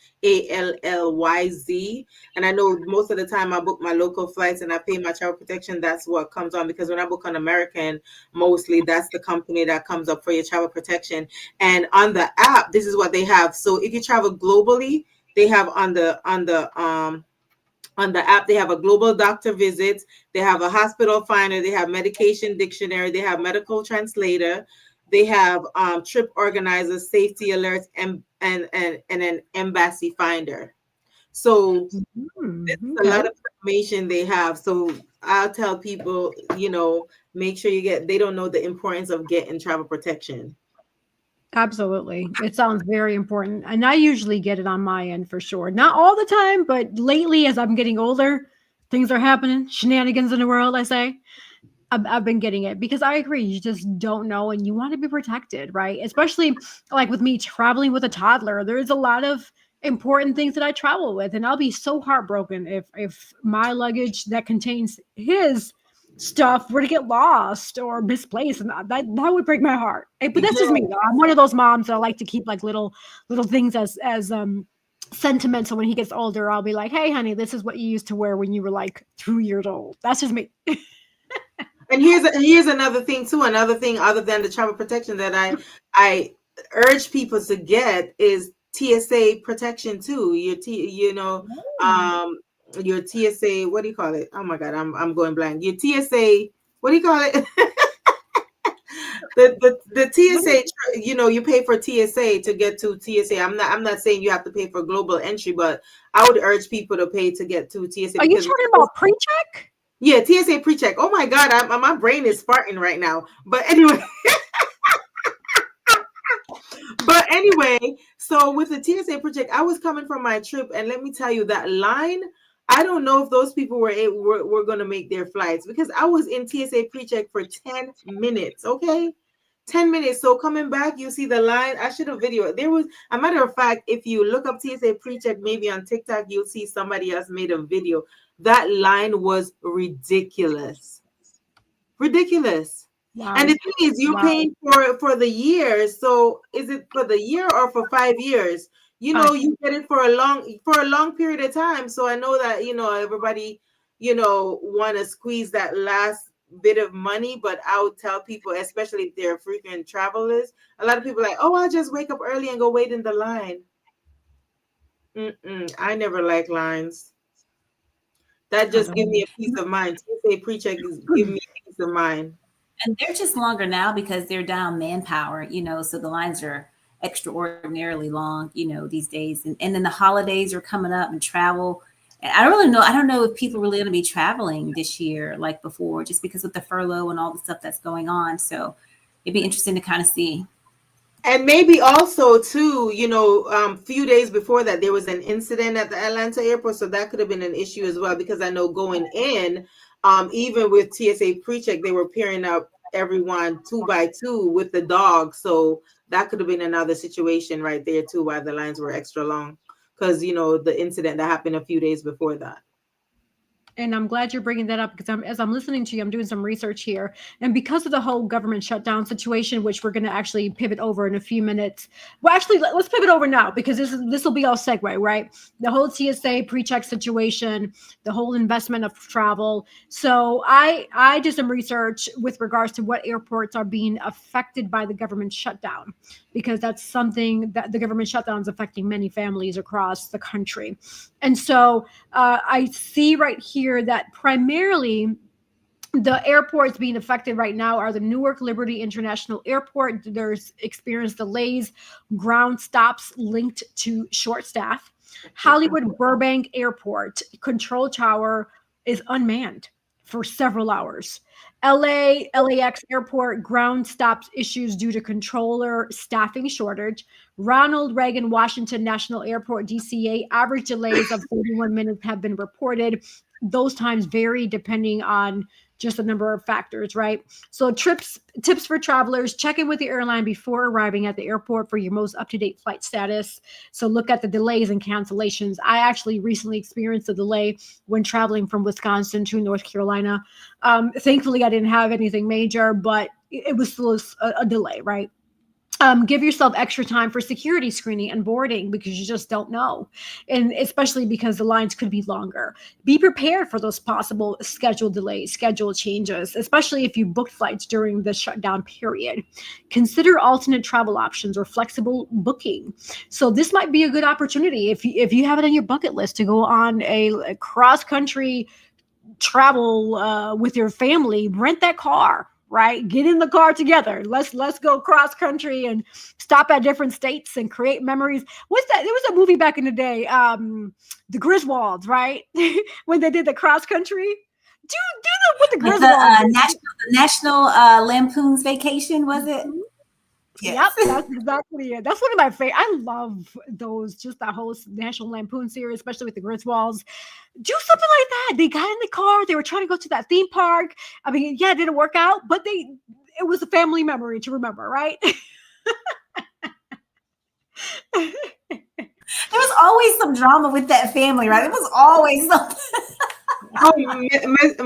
And I know most of the time I book my local flights and I pay my travel protection. That's what comes on, because when I book on American, mostly that's the company that comes up for your travel protection. And on the app, this is what they have. So if you travel globally, they have on the app, they have a global doctor visit, they have a hospital finder, they have medication dictionary, they have medical translator, they have trip organizer, safety alerts, and an embassy finder. So it's a lot of information they have. So I'll tell people, make sure they don't know the importance of getting travel protection. Absolutely. It sounds very important. And I usually get it on my end for sure. Not all the time, but lately, as I'm getting older, things are happening, shenanigans in the world, I say. I've been getting it because I agree. You just don't know, and you want to be protected, right? Especially like with me traveling with a toddler, there's a lot of important things that I travel with, and I'll be so heartbroken if my luggage that contains his stuff were to get lost or misplaced, and that would break my heart. But that's just me, though. I'm one of those moms that I like to keep like little things as sentimental. When he gets older, I'll be like, hey honey, this is what you used to wear when you were like 2 years old. That's just me. And here's another thing too. Another thing other than the travel protection that I urge people to get is TSA protection too. Your TSA, what do you call it? Oh my God, I'm going blank. Your TSA, what do you call it? the TSA, you pay for TSA to get to TSA. I'm not saying you have to pay for global entry, but I would urge people to pay to get to TSA. Are you talking about pre-check? Yeah, TSA pre-check. Oh my God, my brain is farting right now. But anyway. So with the TSA pre-check, I was coming from my trip, and let me tell you, that line, I don't know if those people were going to make their flights, because I was in TSA pre-check for 10 minutes, okay? 10 minutes. So coming back, you see the line. I should have videoed. There was, a matter of fact, if you look up TSA pre-check, maybe on TikTok, you'll see somebody else made a video. That line was ridiculous. Ridiculous. Wow. And the thing is, you're paying for the year. So is it for the year or for 5 years? You get it for a long period of time. So I know that, everybody, want to squeeze that last bit of money, but I would tell people, especially if they're frequent travelers, a lot of people are like, oh, I'll just wake up early and go wait in the line. I never like lines. That just gives me a peace of mind. TSA pre-check is giving me a peace of mind. And they're just longer now because they're down manpower, so the lines are extraordinarily long, these days. And then the holidays are coming up and travel. And I don't know if people are really going to be traveling this year like before, just because of the furlough and all the stuff that's going on. So it'd be interesting to kind of see. And maybe also too, few days before that, there was an incident at the Atlanta airport. So that could have been an issue as well, because I know going in, even with TSA pre-check, they were pairing up everyone 2 by 2 with the dog. So that could have been another situation right there too, why the lines were extra long, because the incident that happened a few days before that. And I'm glad you're bringing that up because as I'm listening to you, I'm doing some research here. And because of the whole government shutdown situation, which we're going to actually pivot over in a few minutes. Well, actually, let's pivot over now because this will be all segue, right? The whole TSA pre-check situation, the whole investment of travel. So I did some research with regards to what airports are being affected by the government shutdown, because that's something that the government shutdown is affecting many families across the country. And so I see right here that primarily the airports being affected right now are the Newark Liberty International Airport. There's experienced delays, ground stops linked to short staff. Hollywood Burbank Airport control tower is unmanned for several hours. LAX Airport ground stops issues due to controller staffing shortage. Ronald Reagan Washington National Airport, DCA, average delays of 31 minutes have been reported. Those times vary depending on just a number of factors, right? So tips for travelers: check in with the airline before arriving at the airport for your most up-to-date flight status. So look at the delays and cancellations. I actually recently experienced a delay when traveling from Wisconsin to North Carolina. Thankfully, I didn't have anything major, but it was still a delay, right? Give yourself extra time for security screening and boarding because you just don't know. And especially because the lines could be longer. Be prepared for those possible schedule delays, schedule changes, especially if you booked flights during the shutdown period. Consider alternate travel options or flexible booking. So this might be a good opportunity if you have it on your bucket list to go on a cross-country travel with your family. Rent that car. Right? Get in the car together. Let's go cross country and stop at different states and create memories. What's that? There was a movie back in the day, the Griswolds, right? When they did the cross country. Do the with the Griswolds. The National Lampoon's Vacation, was it? Yes. Yep, that's exactly it. That's one of my favorite. I love those, just that whole National Lampoon series, especially with the Griswolds. Do something like that. They got in the car. They were trying to go to that theme park. I mean, yeah, it didn't work out, but it was a family memory to remember, right? There was always some drama with that family, right? It was always something.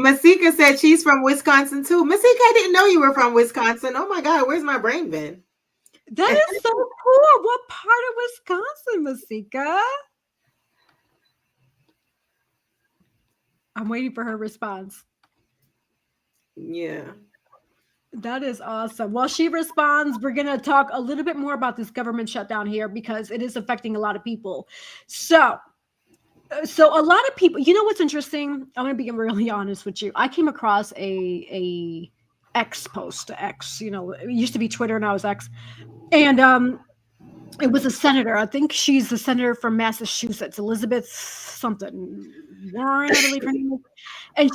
Masika said she's from Wisconsin too. Masika, I didn't know you were from Wisconsin. Oh my God, where's my brain been? That is so cool. What part of Wisconsin, Masika? I'm waiting for her response. Yeah. That is awesome. While she responds, we're going to talk a little bit more about this government shutdown here because it is affecting a lot of people. So a lot of people, you know what's interesting? I'm going to be really honest with you. I came across a X post, X, it used to be Twitter and now it's X. And it was a senator. I think she's the senator from Massachusetts, Elizabeth something, Warren, I believe her name is. And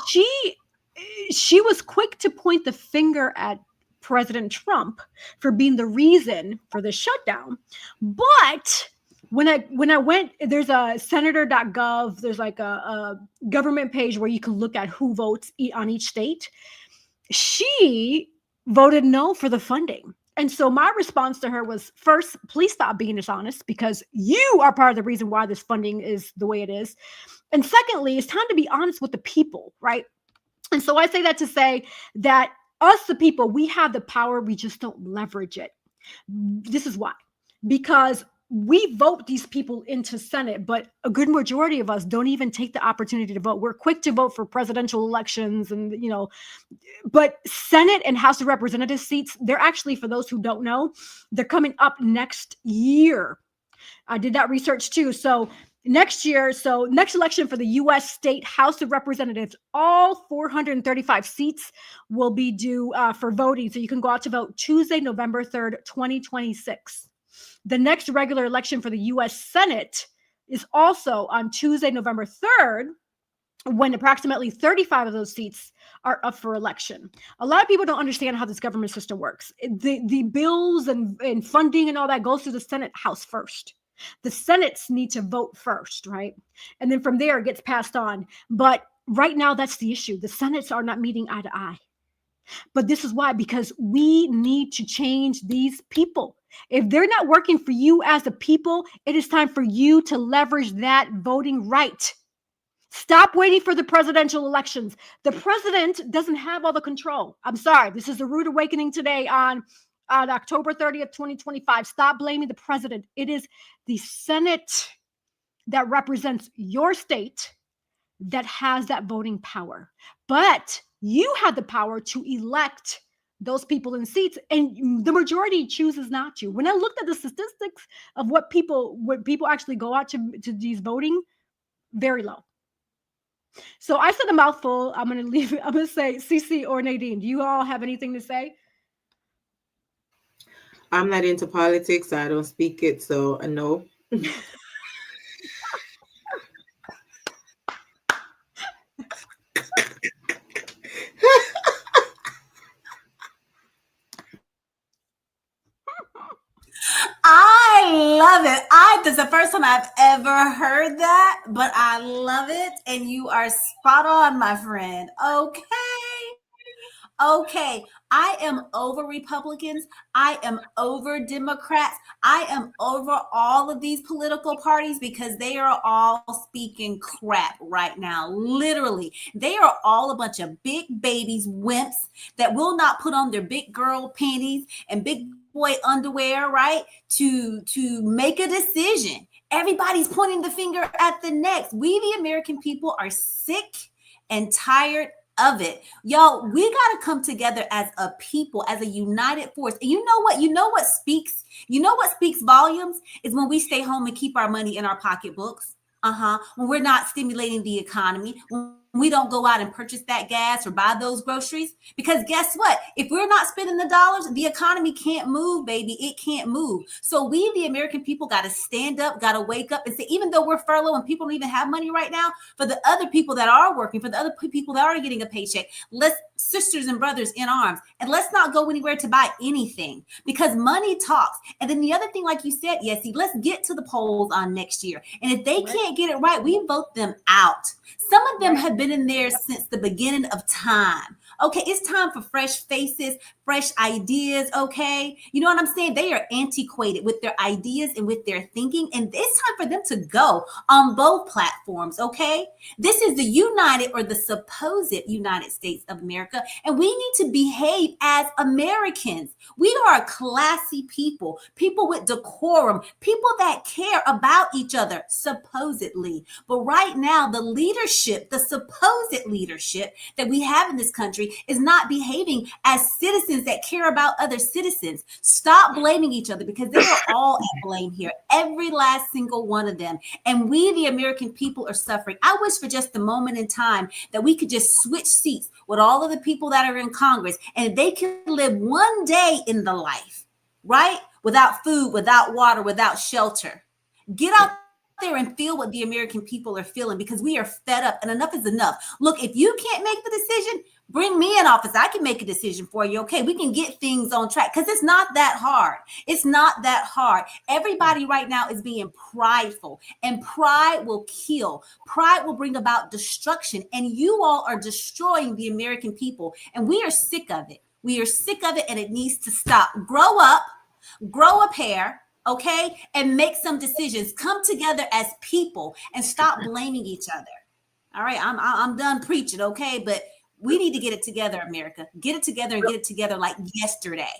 she was quick to point the finger at President Trump for being the reason for the shutdown. But when I went, there's a senator.gov, there's like a government page where you can look at who votes on each state. She voted no for the funding. And so my response to her was, first, please stop being dishonest because you are part of the reason why this funding is the way it is. And secondly, it's time to be honest with the people, right? And so I say that to say that us, the people, we have the power. We just don't leverage it. This is why. Because we vote these people into Senate, but a good majority of us don't even take the opportunity to vote. We're quick to vote for presidential elections and, but Senate and House of Representatives seats, they're actually, for those who don't know, they're coming up next year. I did that research too. So next year, next election for the U.S. State House of Representatives, all 435 seats will be due for voting. So you can go out to vote Tuesday, November 3rd, 2026. The next regular election for the U.S. Senate is also on Tuesday, November 3rd, when approximately 35 of those seats are up for election. A lot of people don't understand how this government system works. The bills and funding and all that goes through the Senate House first. The Senates need to vote first, right? And then from there, it gets passed on. But right now, that's the issue. The Senates are not meeting eye to eye. But this is why, because we need to change these people. If they're not working for you as a people, it is time for you to leverage that voting right. Stop waiting for the presidential elections. The president doesn't have all the control. I'm sorry. This is the rude awakening today on October 30th, 2025. Stop blaming the president. It is the Senate that represents your state that has that voting power. But you have the power to elect those people in seats, and the majority chooses not to. When I looked at the statistics of what people actually go out to these voting, very low. So I said a mouthful. I'm going to leave it. I'm going to say CC or Nadine. Do you all have anything to say? I'm not into politics. I don't speak it. So no. I love it. This is the first time I've ever heard that, but I love it. And you are spot on, my friend. Okay. I am over Republicans. I am over Democrats. I am over all of these political parties because they are all speaking crap right now. Literally, they are all a bunch of big babies, wimps that will not put on their big girl panties and big boy underwear, right? To make a decision. Everybody's pointing the finger at the next. We, the American people, are sick and tired of it. Y'all, we got to come together as a people, as a united force. And you know what speaks volumes is when we stay home and keep our money in our pocketbooks. When we're not stimulating the economy, when we don't go out and purchase that gas or buy those groceries. Because guess what? If we're not spending the dollars, the economy can't move, baby. It can't move. So we, the American people, got to stand up, got to wake up and say, even though we're furloughed and people don't even have money right now, for the other people that are working, for the other people that are getting a paycheck, let's sisters and brothers in arms, and let's not go anywhere to buy anything because money talks. And then the other thing, like you said, Yessie, let's get to the polls on next year. And if they can't get it right, we vote them out. Some of them have been in there since the beginning of time. Okay, it's time for fresh faces, fresh ideas, okay? You know what I'm saying? They are antiquated with their ideas and with their thinking, and it's time for them to go on both platforms, okay? This is the united or the supposed United States of America, and we need to behave as Americans. We are a classy people with decorum, people that care about each other, supposedly. But right now, the leadership, the supposed leadership that we have in this country is not behaving as citizens that care about other citizens. Stop blaming each other because they are all at blame here. Every last single one of them. And we, the American people, are suffering. I wish for just a moment in time that we could just switch seats with all of the people that are in Congress and they can live one day in the life, right? Without food, without water, without shelter. Get out there and feel what the American people are feeling because we are fed up and enough is enough. Look, if you can't make the decision, bring me in office. I can make a decision for you. Okay, we can get things on track because it's not that hard. It's not that hard. Everybody right now is being prideful, and pride will kill. Pride will bring about destruction, and you all are destroying the American people, and we are sick of it. We are sick of it, and it needs to stop. Grow up, grow a pair. Okay, and make some decisions. Come together as people and stop blaming each other. All right, I'm done preaching. Okay, but we need to get it together, America. Get it together and get it together like yesterday.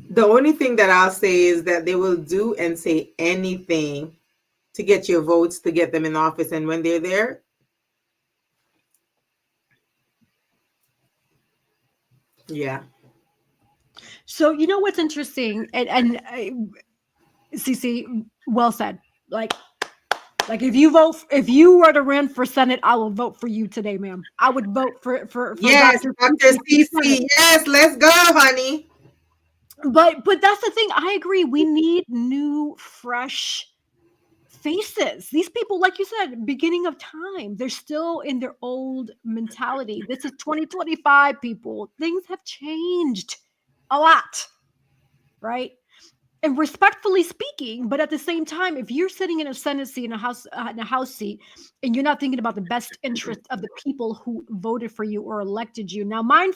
The only thing that I'll say is that they will do and say anything to get your votes, to get them in office, and when they're there, yeah. So you know what's interesting, and CC, well said. Like if you were to run for Senate, I will vote for you today, ma'am. I would vote for yes, Dr. CC. Yes, let's go, honey. But that's the thing. I agree. We need new, fresh faces. These people, like you said, beginning of time, they're still in their old mentality. This is 2025, people. Things have changed a lot, right? And respectfully speaking, but at the same time, if you're sitting in a Senate seat, in a House seat, and you're not thinking about the best interest of the people who voted for you or elected you, now mind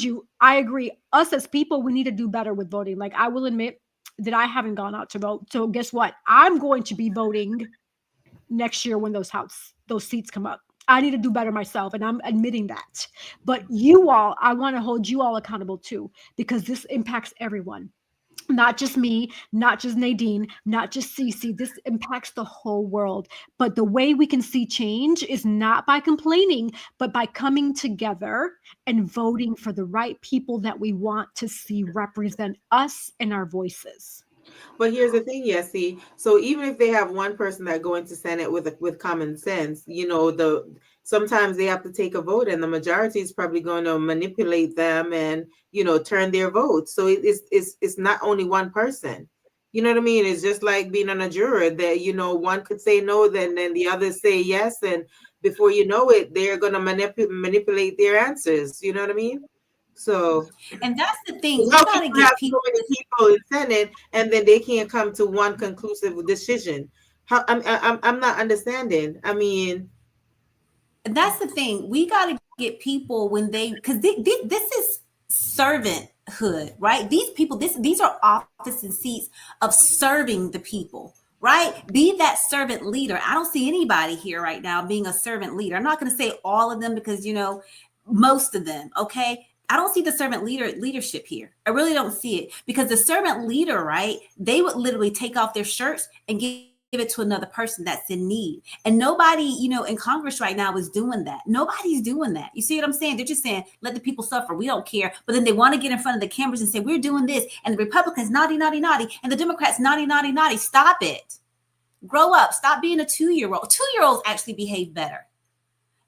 you, I agree. Us as people, we need to do better with voting. Like I will admit that I haven't gone out to vote. So guess what? I'm going to be voting next year when those seats come up. I need to do better myself, and I'm admitting that. But you all, I want to hold you all accountable too, because this impacts everyone. Not just me, not just Nadine, not just Cece. This impacts the whole world. But the way we can see change is not by complaining, but by coming together and voting for the right people that we want to see represent us and our voices. But here's the thing, Yessie. So even if they have one person that go into Senate with common sense, sometimes they have to take a vote, and the majority is probably going to manipulate them and turn their votes. So it's not only one person. You know what I mean? It's just like being on a juror that one could say no, then the others say yes, and before you know it, they're going to manipulate their answers. You know what I mean? So, and that's the thing. We how got can to you get have people. so many people in Senate and then they can't come to one conclusive decision? How I'm not understanding. I mean, That's the thing. We got to get people when because this is servanthood, right? These people, these are office and seats of serving the people, right? Be that servant leader. I don't see anybody here right now being a servant leader. I'm not going to say all of them because most of them, okay? I don't see the servant leadership here. I really don't see it, because the servant leader, right? They would literally take off their shirts and give it to another person that's in need. And nobody, in Congress right now is doing that. Nobody's doing that. You see what I'm saying? They're just saying, let the people suffer. We don't care. But then they want to get in front of the cameras and say, we're doing this. And the Republicans, naughty, naughty, naughty. And the Democrats, naughty, naughty, naughty. Stop it. Grow up. Stop being a 2-year-old. 2-year-olds actually behave better.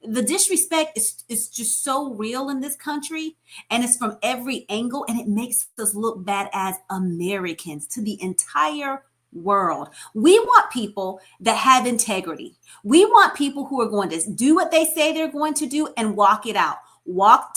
The disrespect is just so real in this country, and it's from every angle, and it makes us look bad as Americans to the entire world. We want people that have integrity. We want people who are going to do what they say they're going to do and walk it out.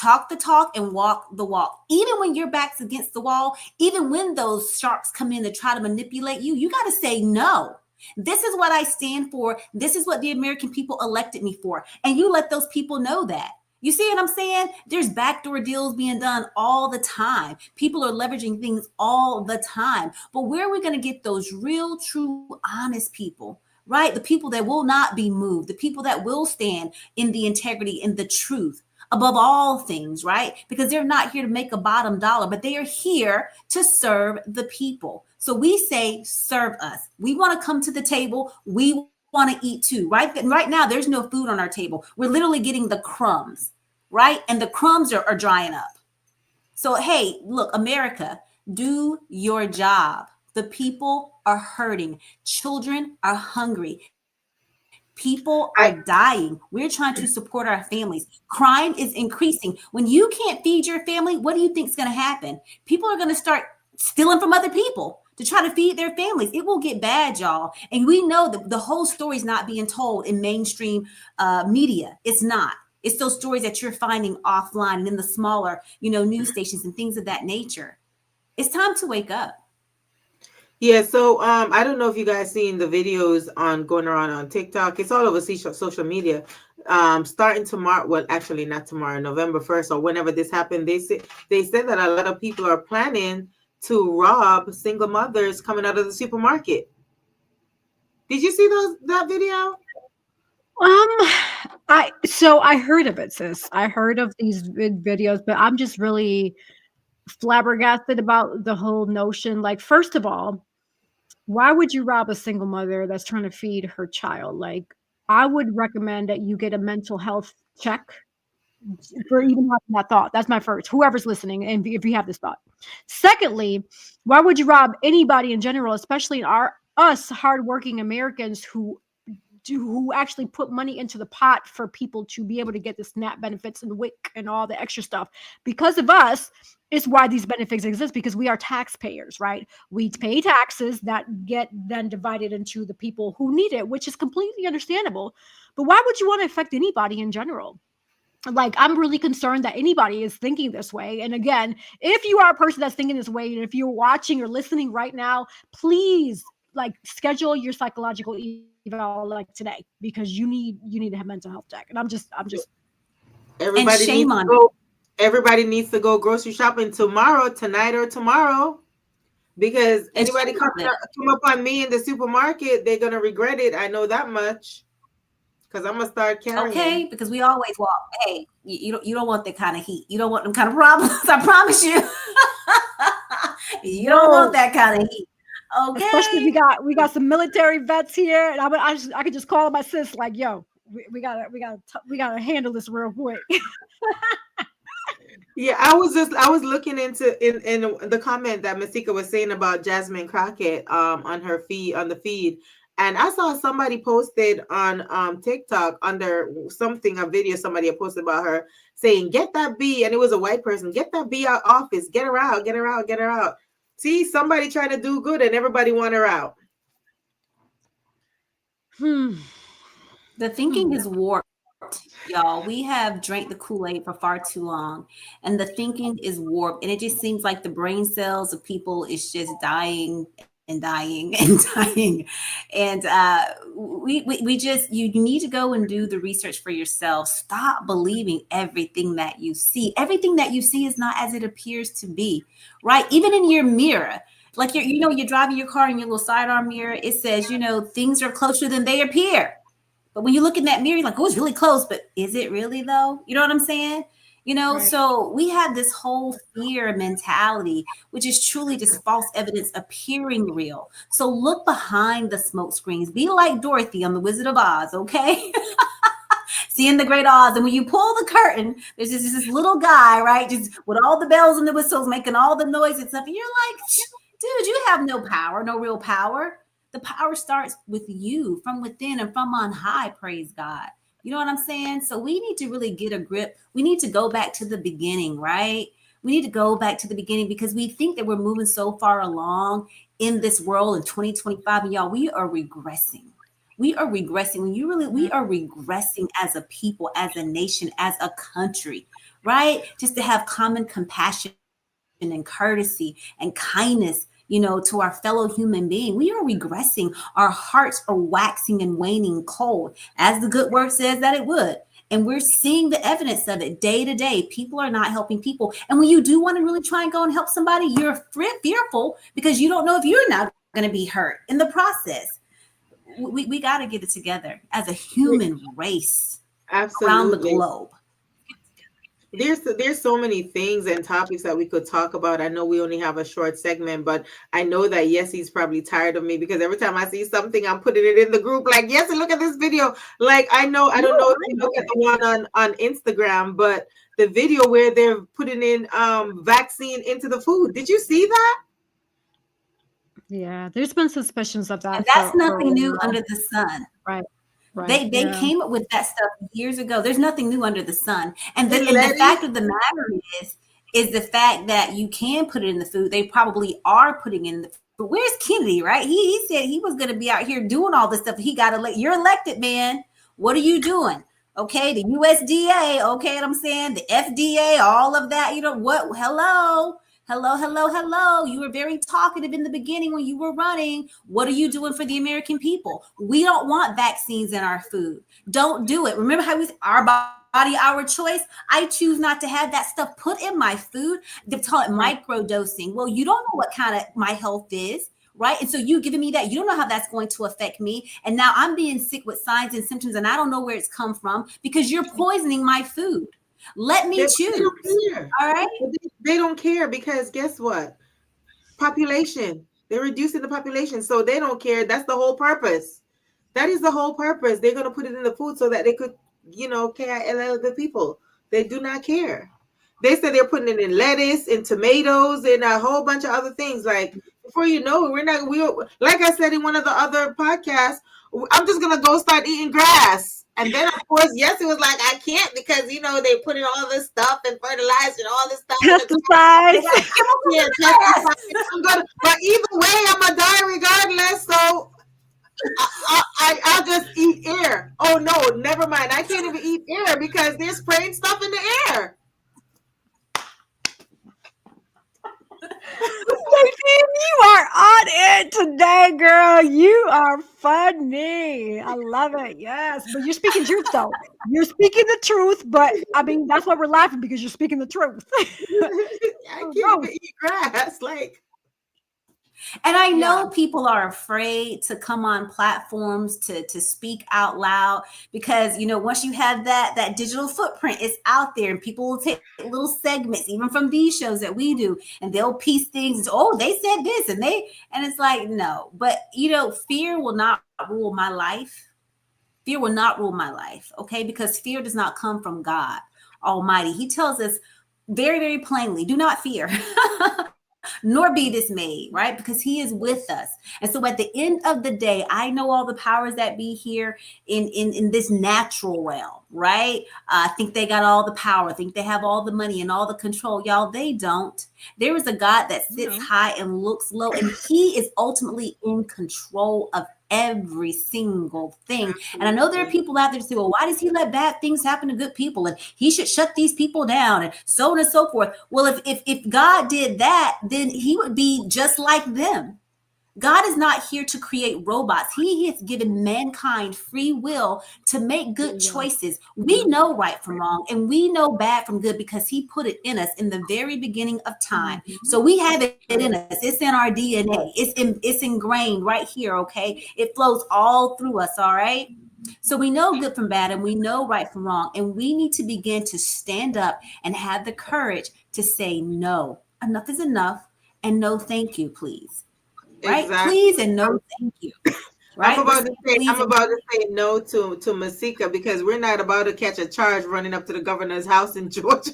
Talk the talk and walk the walk. Even when your back's against the wall, even when those sharks come in to try to manipulate you, you got to say no. This is what I stand for. This is what the American people elected me for. And you let those people know that. You see what I'm saying? There's backdoor deals being done all the time. People are leveraging things all the time. But where are we going to get those real, true, honest people, right? The people that will not be moved, the people that will stand in the integrity and the truth above all things, right? Because they're not here to make a bottom dollar, but they are here to serve the people. So we say, serve us. We want to come to the table. We want to eat too, right? Right now, there's no food on our table. We're literally getting the crumbs, right? And the crumbs are drying up. So, hey, look, America, do your job. The people are hurting. Children are hungry. People are dying. We're trying to support our families. Crime is increasing. When you can't feed your family, what do you think is going to happen? People are going to start stealing from other people to try to feed their families. It will get bad, y'all. And we know that the whole story is not being told in mainstream media. It's not. It's those stories that you're finding offline and in the smaller, news stations and things of that nature. It's time to wake up. Yeah, so I don't know if you guys seen the videos going around on TikTok. It's all over social media. Starting tomorrow, well, actually not tomorrow, November 1st or whenever this happened, they said that a lot of people are planning to rob single mothers coming out of the supermarket. Did you see that video? I heard of it, sis. I heard of these videos, but I'm just really flabbergasted about the whole notion. Like, first of all, why would you rob a single mother that's trying to feed her child? Like, I would recommend that you get a mental health check for even having that thought. That's my first. Whoever's listening, and if you have this thought. Secondly, why would you rob anybody in general, especially us hardworking Americans who actually put money into the pot for people to be able to get the SNAP benefits and WIC and all the extra stuff? Because of us is why these benefits exist, because we are taxpayers, right? We pay taxes that get then divided into the people who need it, which is completely understandable. But why would you want to affect anybody in general? Like, I'm really concerned that anybody is thinking this way. And again, if you are a person that's thinking this way, and if you're watching or listening right now, please schedule your psychological eval today, because you need to have mental health check. And I'm just everybody and shame on everybody needs to go grocery shopping tonight or tomorrow. Because And anybody shame come them. up on me in the supermarket, they're gonna regret it. I know that much. Because I'm gonna start carrying. Okay, because we always walk. Hey, you don't want that kind of heat. You don't want them kind of problems. I promise you. You don't want that kind of heat. Okay. Especially we got some military vets here, and I could just call my sis like, yo, we gotta handle this real quick. Yeah, I was looking into in the comment that Masika was saying about Jasmine Crockett on her feed on the feed, and I saw somebody posted on TikTok under a video somebody had posted about her saying, "Get that bee," and it was a white person. "Get that bee out office. Get her out. Get her out. Get her out." See, somebody trying to do good and everybody want her out. The thinking is warped, y'all. We have drank the Kool-Aid for far too long, and the thinking is warped, and it just seems like the brain cells of people is just dying and dying and dying. And we just, you need to go and do the research for yourself. Stop believing everything that you see. Everything that you see is not as it appears to be, right? Even in your mirror, like you're driving your car in your little sidearm mirror, it says, things are closer than they appear. But when you look in that mirror, you're like, oh, it's really close. But is it really though? You know what I'm saying? Right. So we have this whole fear mentality, which is truly just false evidence appearing real. So look behind the smoke screens. Be like Dorothy on The Wizard of Oz, okay? Seeing the Great Oz. And when you pull the curtain, there's just this little guy, right? Just with all the bells and the whistles, making all the noise and stuff. And you're like, dude, you have no power, no real power. The power starts with you from within and from on high, praise God. You know what I'm saying? So we need to really get a grip. We need to go back to the beginning, right? We need to go back to the beginning because we think that we're moving so far along in this world in 2025. And y'all, we are regressing. We are regressing. We are regressing as a people, as a nation, as a country, right? Just to have common compassion and courtesy and kindness, to our fellow human being. We are regressing. Our hearts are waxing and waning cold, as the good word says that it would. And we're seeing the evidence of it day to day. People are not helping people. And when you do want to really try and go and help somebody, you're fearful because you don't know if you're not going to be hurt in the process. We got to get it together as a human race. Absolutely. Around the globe. There's so many things and topics that we could talk about. I know we only have a short segment, but I know that Yessie's probably tired of me because every time I see something, I'm putting it in the group like, Yessie, look at this video. Like, I don't know if you look at the one on Instagram, but the video where they're putting in vaccine into the food. Did you see that? Yeah, there's been suspicions of that. And that's nothing new under the sun. Right. Right. They came up with that stuff years ago. There's nothing new under the sun. And the fact of the matter is the fact that you can put it in the food. They probably are putting it in the food. Where's Kennedy, right? He said he was going to be out here doing all this stuff. He got elected. You're elected, man. What are you doing? Okay, the USDA, okay, what I'm saying? The FDA, all of that. What? Hello. You were very talkative in the beginning when you were running. What are you doing for the American people? We don't want vaccines in our food. Don't do it. Remember how our body, our choice? I choose not to have that stuff put in my food. They call it microdosing. Well, you don't know what kind of my health is, right? And so you giving me that, you don't know how that's going to affect me. And now I'm being sick with signs and symptoms and I don't know where it's come from because you're poisoning my food. Let me choose. They don't care. All right. They don't care because guess what? Population. They're reducing the population. So they don't care. That's the whole purpose. That is the whole purpose. They're going to put it in the food so that they could, KILL the people. They do not care. They said they're putting it in lettuce, in tomatoes, and a whole bunch of other things. Like, before you know it, like I said in one of the other podcasts, I'm just going to go start eating grass. And then, of course, yes, it was like, I can't because, they put in all this stuff and fertilizer and all this stuff. Pesticides. But either way, I'm going to die regardless. So I'll just eat air. Oh, no, never mind. I can't even eat air because they're spraying stuff in the air. You are on it today, girl. You are funny. I love it. Yes. But you're speaking truth, though. You're speaking the truth. But I mean, that's why we're laughing because you're speaking the truth. I can't even eat grass. Like, And I know people are afraid to come on platforms to speak out loud because, you know, once you have that digital footprint, it's out there and people will take little segments, even from these shows that we do, and they'll piece things. And, oh, they said this and it's like, no, but you know, fear will not rule my life. Fear will not rule my life. Okay. Because fear does not come from God Almighty. He tells us very, very plainly, do not fear. Nor be dismayed, right? Because he is with us. And so at the end of the day, I know all the powers that be here in this natural realm, right? I think they got all the power, think they have all the money and all the control. Y'all, they don't. There is a God that sits high and looks low, and he is ultimately in control of every single thing. And I know there are people out there that say, well, why does he let bad things happen to good people? And he should shut these people down and so on and so forth. Well, if God did that, then he would be just like them. God is not here to create robots. He has given mankind free will to make good choices. We know right from wrong, and we know bad from good because he put it in us in the very beginning of time. So we have it in us. It's in our DNA. It's ingrained right here, okay? It flows all through us, all right? So we know good from bad, and we know right from wrong, and we need to begin to stand up and have the courage to say no. Enough is enough, and no thank you, please. Right? Exactly. Please and no thank you. Right? I'm about to say no to Masika because we're not about to catch a charge running up to the governor's house in Georgia.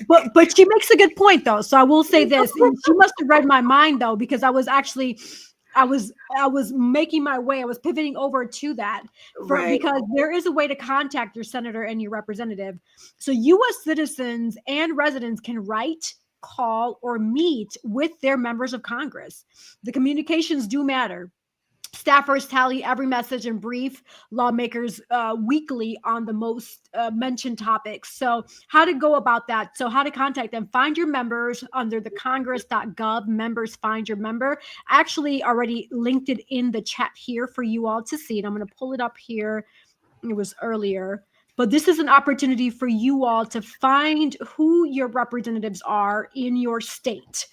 But she makes a good point though. So I will say this. She must have read my mind though, because I was making my way. I was pivoting over to that because there is a way to contact your senator and your representative. So U.S. citizens and residents can write, call, or meet with their members of Congress. The communications do matter. Staffers tally every message and brief lawmakers weekly on the most mentioned topics. So how to go about that? So how to contact them? Find your members under the congress.gov members, find your member. I actually already linked it in the chat here for you all to see it. I'm going to pull it up here. It was earlier. But this is an opportunity for you all to find who your representatives are in your state.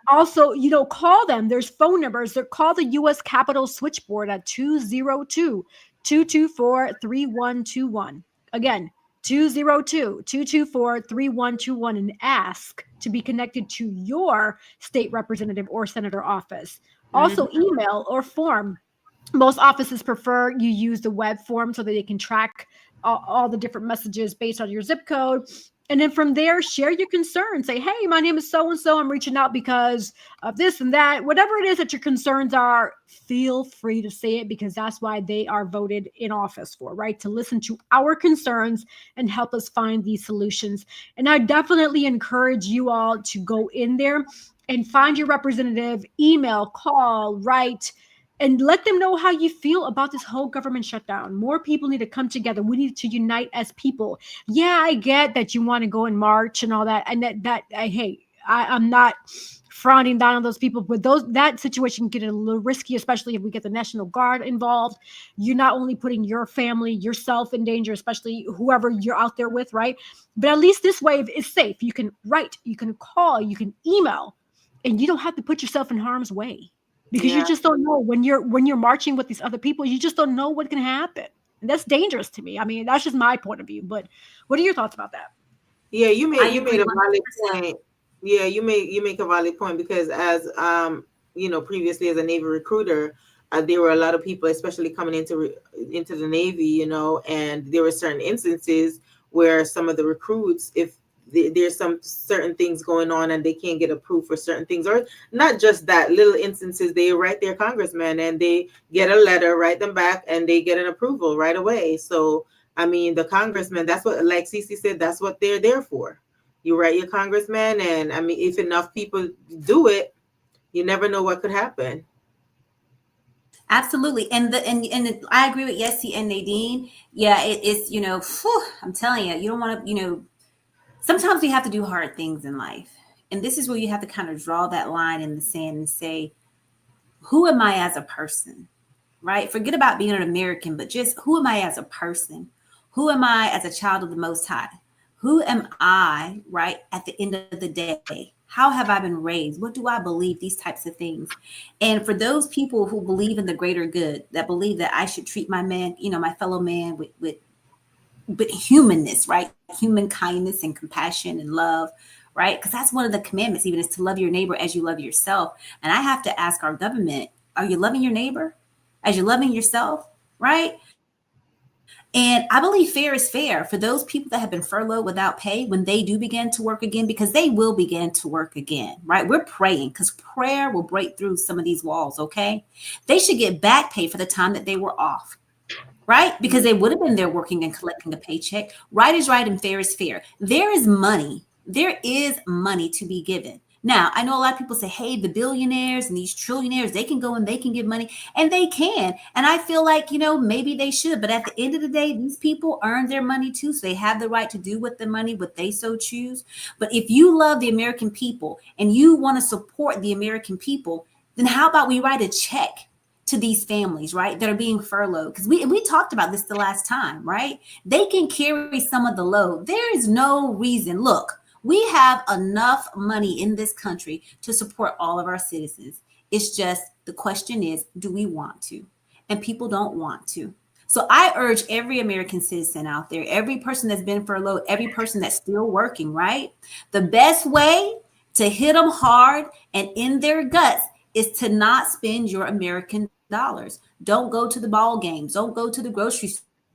Also, you know, call them. There's phone numbers. They're called the U.S. Capitol switchboard at 202-224-3121. Again, 202-224-3121 and ask to be connected to your state representative or senator office. Also, email or form. Most offices prefer you use the web form so that they can track all the different messages based on your zip code. And then from there, share your concerns. Say, hey, my name is so-and-so. I'm reaching out because of this and that. Whatever it is that your concerns are, feel free to say it because that's why they are voted in office for, right? To listen to our concerns and help us find these solutions. And I definitely encourage you all to go in there and find your representative, email, call, write, and let them know how you feel about this whole government shutdown. More people need to come together. We need to unite as people. Yeah, I get that you want to go and march and all that. And I'm not frowning down on those people, but that situation can get a little risky, especially if we get the National Guard involved. You're not only putting your family, yourself in danger, especially whoever you're out there with, right? But at least this way it's safe. You can write, you can call, you can email, and you don't have to put yourself in harm's way. Because you just don't know when you're marching with these other people, you just don't know what can happen. And that's dangerous to me. I mean, that's just my point of view. But what are your thoughts about that? Yeah, you made a valid point. Yeah, you make a valid point because as previously as a Navy recruiter, there were a lot of people, especially coming into the Navy, and there were certain instances where some of the recruits, if there's some certain things going on and they can't get approved for certain things, or not just that, little instances, they write their congressman and they get a letter, write them back, and they get an approval right away. So, I mean, the congressman, that's what, like Cece said, that's what they're there for. You write your congressman, and I mean, if enough people do it, you never know what could happen. Absolutely. And I agree with Yessie and Nadine. Yeah, it's, I'm telling you, you don't want to, sometimes we have to do hard things in life. And this is where you have to kind of draw that line in the sand and say, who am I as a person, right? Forget about being an American, but just who am I as a person? Who am I as a child of the Most High? Who am I, right, at the end of the day? How have I been raised? What do I believe? These types of things. And for those people who believe in the greater good, that believe that I should treat my man, my fellow man with humanness, right? Human kindness and compassion and love, right? Because that's one of the commandments, even, is to love your neighbor as you love yourself. And I have to ask our government, are you loving your neighbor as you're loving yourself, right? And I believe fair is fair for those people that have been furloughed without pay when they do begin to work again, because they will begin to work again, right? We're praying because prayer will break through some of these walls, okay? They should get back pay for the time that they were off, right? Because they would have been there working and collecting a paycheck. Right is right and fair is fair. There is money to be given. Now, I know a lot of people say, hey, the billionaires and these trillionaires, they can go and they can give money, and they can. And I feel like, maybe they should. But at the end of the day, these people earn their money too. So they have the right to do with the money what they so choose. But if you love the American people and you want to support the American people, then how about we write a check to these families, right, that are being furloughed? Because we talked about this the last time, right? They can carry some of the load. There is no reason. Look, we have enough money in this country to support all of our citizens. It's just the question is, do we want to? And people don't want to. So I urge every American citizen out there, every person that's been furloughed, every person that's still working, right? The best way to hit them hard and in their guts is to not spend your American dollars. Don't go to the ball games. Don't go to the grocery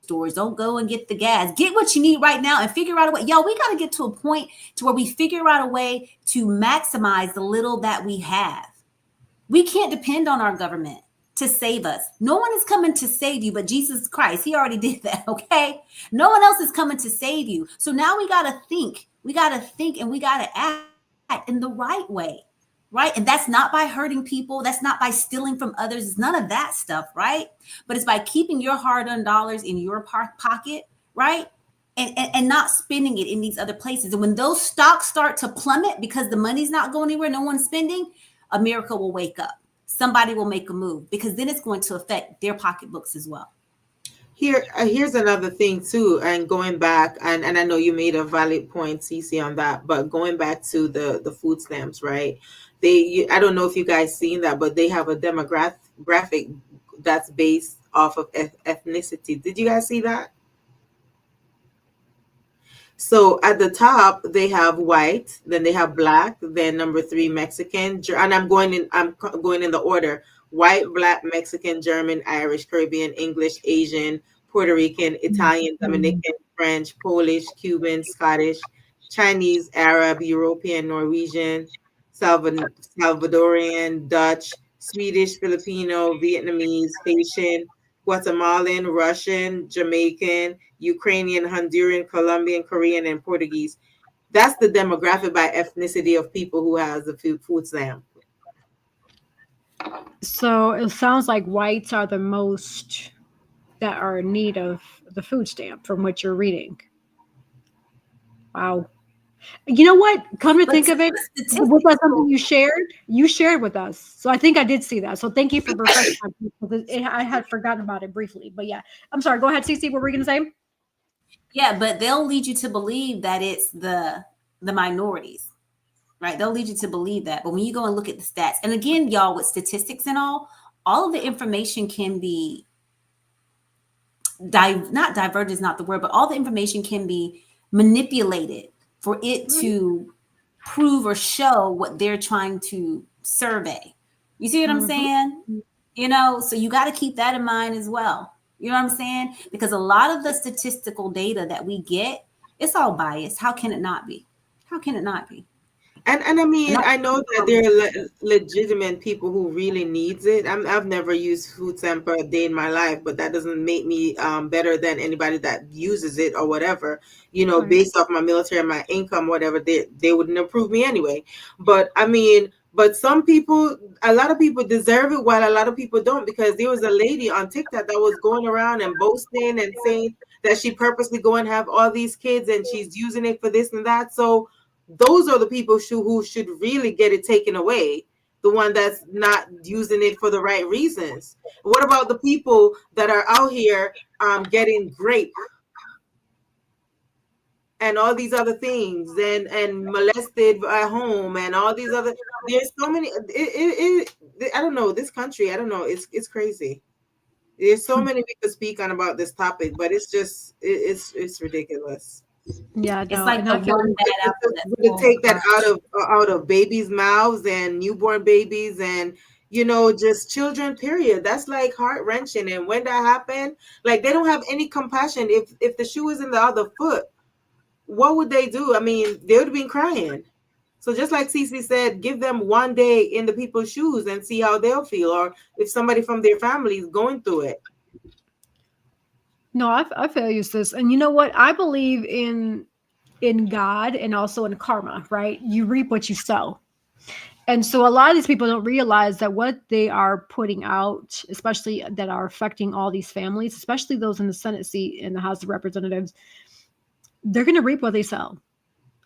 stores. Don't go and get the gas. Get what you need right now and figure out a way. Y'all, we got to get to a point to where we figure out a way to maximize the little that we have. We can't depend on our government to save us. No one is coming to save you but Jesus Christ. He already did that, okay? No one else is coming to save you. So now we got to think. We got to think and we got to act in the right way. Right. And that's not by hurting people. That's not by stealing from others. It's none of that stuff. Right. But it's by keeping your hard-earned dollars in your pocket. Right. And not spending it in these other places. And when those stocks start to plummet because the money's not going anywhere, no one's spending, America will wake up. Somebody will make a move, because then it's going to affect their pocketbooks as well. Here's another thing too, and going back, and I know you made a valid point, Cece, on that, but going back to the food stamps, right? I don't know if you guys seen that, but they have a demographic that's based off of ethnicity. Did you guys see that? So at the top they have white, then they have black, then number 3 Mexican, and I'm going in the order: white, black, Mexican, German, Irish, Caribbean, English, Asian, Puerto Rican, Italian, Dominican, French, Polish, Cuban, Scottish, Chinese, Arab, European, Norwegian, Salvadorian, Dutch, Swedish, Filipino, Vietnamese, Haitian, Guatemalan, Russian, Jamaican, Ukrainian, Honduran, Colombian, Korean, and Portuguese. That's the demographic by ethnicity of people who has the food stamp. So it sounds like whites are the most that are in need of the food stamp from what you're reading. Wow. You know what? Come to think of it, was that something you shared with us? So I think I did see that. So thank you for refreshing my. I had forgotten about it briefly, but yeah. I'm sorry. Go ahead, Cece. What were you going to say? Yeah, but they'll lead you to believe that it's the minorities, right? They'll lead you to believe that. But when you go and look at the stats, and again, y'all, with statistics and all of the information can be not diverted is not the word, but all the information can be manipulated for it to prove or show what they're trying to survey. You see what I'm saying? So you got to keep that in mind as well. You know what I'm saying? Because a lot of the statistical data that we get, it's all biased. How can it not be? How can it not be? And I mean, I know that there are legitimate people who really needs it. I've never used food stamp for a day in my life, but that doesn't make me better than anybody that uses it or whatever. Right. Based off my military and my income, whatever, they wouldn't approve me anyway. But I mean, but some people, a lot of people deserve it, while a lot of people don't, because there was a lady on TikTok that was going around and boasting and saying that she purposely go and have all these kids and she's using it for this and that. So those are the people who should really get it taken away, the one that's not using it for the right reasons. What about the people that are out here getting grape and all these other things, and molested at home, and all these other. There's so many. I don't know, this country. I don't know. It's crazy. There's so many we could speak on about this topic, but it's just it's ridiculous. Yeah, It's no, like and the I feel one bad apple that To spoils take the that bunch. out of babies' mouths and newborn babies, and just children. Period. That's like heart wrenching. And when that happened, like they don't have any compassion. If the shoe is in the other foot, what would they do? I mean, they would have been crying. So just like Cece said, give them one day in the people's shoes and see how they'll feel, or if somebody from their family is going through it. no, I feel you, sis. And you know what? I believe in God and also in karma, right? You reap what you sow. And so a lot of these people don't realize that what they are putting out, especially that are affecting all these families, especially those in the Senate seat in the House of Representatives, they're going to reap what they sow.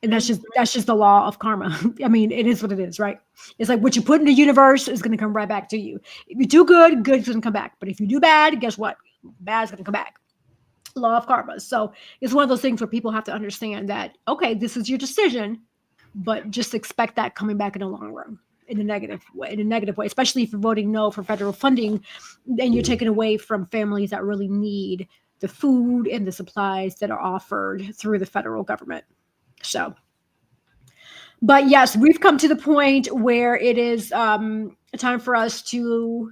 And that's just the law of karma. I mean, it is what it is, right? It's like what you put in the universe is going to come right back to you. If you do good, good's going to come back. But if you do bad, guess what? Bad's going to come back. Law of karma. So it's one of those things where people have to understand that, okay, this is your decision, but just expect that coming back in the long run in a negative way, especially if you're voting no for federal funding, then you're taking away from families that really need the food and the supplies that are offered through the federal government. So, but yes, we've come to the point where it is time for us to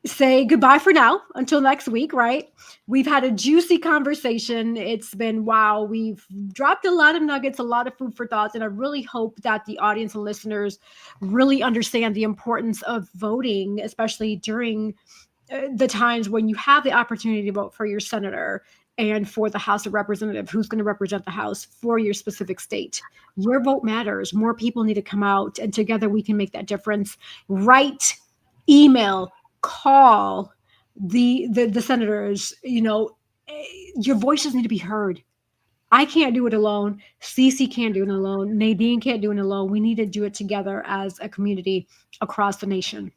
say goodbye for now until next week, right? We've had a juicy conversation. It's been wow. We've dropped a lot of nuggets, a lot of food for thoughts, and I really hope that the audience and listeners really understand the importance of voting, especially during the times when you have the opportunity to vote for your senator and for the House of Representatives, who's going to represent the House for your specific state. Your vote matters. More people need to come out, and together we can make that difference. Write, email, call the senators. Your voices need to be heard. I can't do it alone. Cece can't do it alone. Nadine can't do it alone. We need to do it together as a community across the nation.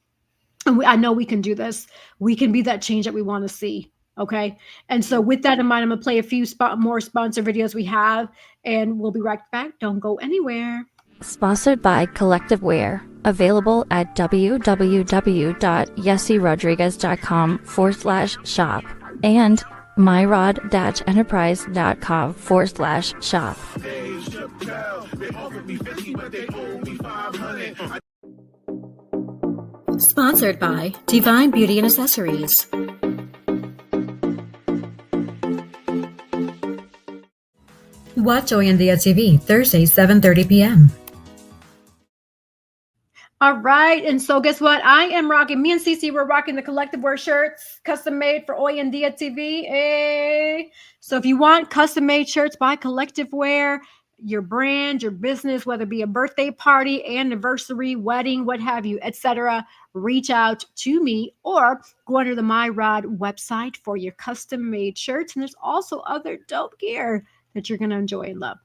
And I know we can do this. We can be that change that we want to see. Okay. And so with that in mind, I'm going to play a few more sponsor videos we have, and we'll be right back. Don't go anywhere. Sponsored by Collective Wear. Available at www.yessierodriguez.com/shop and myrod-enterprise.com/shop. Sponsored by Divine Beauty and Accessories. Watch Oyandia TV Thursday, 7:30 p.m. All right. And so guess what? I am rocking, me and Cece, we're rocking the Collective Wear shirts, custom made for Oyandia TV. Hey. So if you want custom made shirts by Collective Wear, your brand, your business, whether it be a birthday party, anniversary, wedding, what have you, etc., reach out to me or go under the MyRod website for your custom made shirts. And there's also other dope gear that you're going to enjoy and love.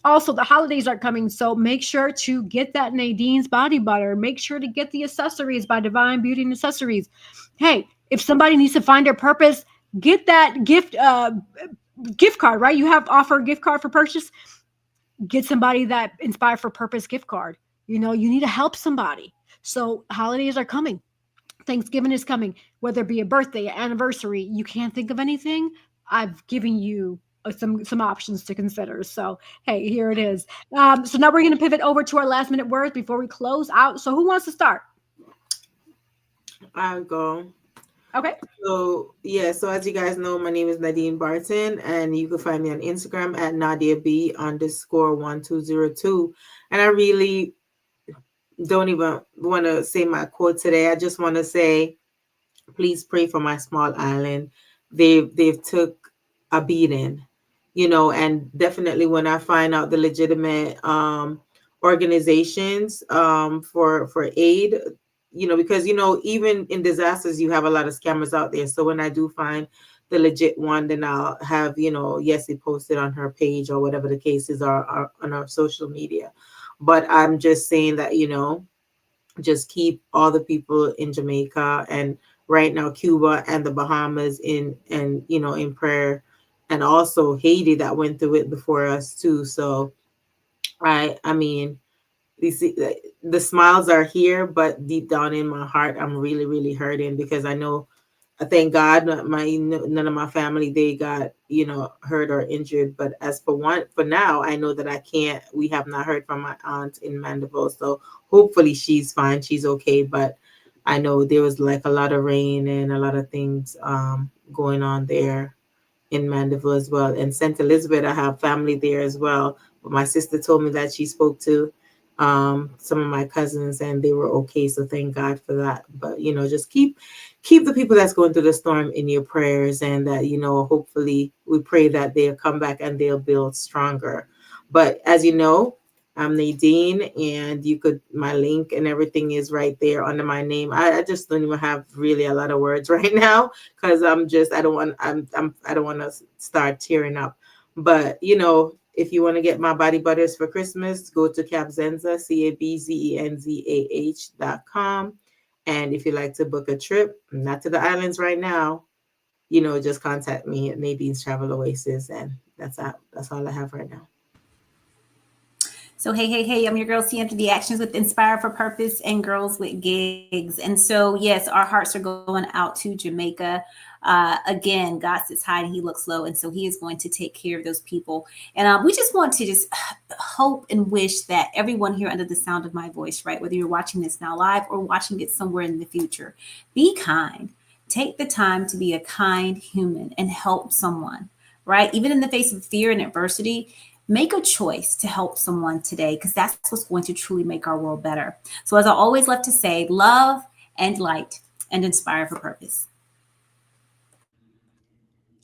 Also, the holidays are coming, so make sure to get that Nadine's Body Butter. Make sure to get the accessories by Divine Beauty and Accessories. Hey, if somebody needs to find their purpose, get that gift card, right? You have offer a gift card for purchase. Get somebody that Inspire for Purpose gift card. You need to help somebody. So holidays are coming. Thanksgiving is coming. Whether it be a birthday, an anniversary, you can't think of anything, I've given you some options to consider. So, hey, here it is. So now we're going to pivot over to our last minute words before we close out. So who wants to start? I'll go. Okay. So as you guys know, my name is Nadine Barton, and you can find me on Instagram at NadiaB_1202. And I really don't even want to say my quote today. I just want to say, please pray for my small island. They've took a beating, and definitely when I find out the legitimate organizations for aid, because even in disasters you have a lot of scammers out there. So when I do find the legit one, then I'll have Yessie posted on her page or whatever the case is, or on our social media. But I'm just saying that just keep all the people in Jamaica and right now Cuba and the Bahamas in prayer, and also Haiti that went through it before us too. So I mean, you see, the smiles are here, but deep down in my heart, I'm really, really hurting because I know, thank God, none of my family, they got, hurt or injured. But as for now, I know that I can't. We have not heard from my aunt in Mandeville, so hopefully she's fine, she's okay. But I know there was like a lot of rain and a lot of things going on there in Mandeville as well. And St. Elizabeth, I have family there as well. But my sister told me that she spoke to some of my cousins and they were okay. So thank God for that. But, just keep the people that's going through the storm in your prayers, and that, hopefully we pray that they'll come back and they'll build stronger. But as you know, I'm Nadine, and my link and everything is right there under my name. I just don't even have really a lot of words right now because I don't want to start tearing up. But if you want to get my body butters for Christmas, go to Cabzenza, CABZENZAH.com. And if you'd like to book a trip, not to the islands right now, just contact me at Nadine's Travel Oasis, and that's all I have right now. So, hey, I'm your girl, CMTD Actions with Inspire for Purpose and Girls with Gigs. And so, yes, our hearts are going out to Jamaica. Again, God sits high and he looks low. And so he is going to take care of those people. And we just want to just hope and wish that everyone here under the sound of my voice, right, whether you're watching this now live or watching it somewhere in the future, be kind. Take the time to be a kind human and help someone, right? Even in the face of fear and adversity, make a choice to help someone today, because that's what's going to truly make our world better. So as I always love to say, love and light and inspire for purpose.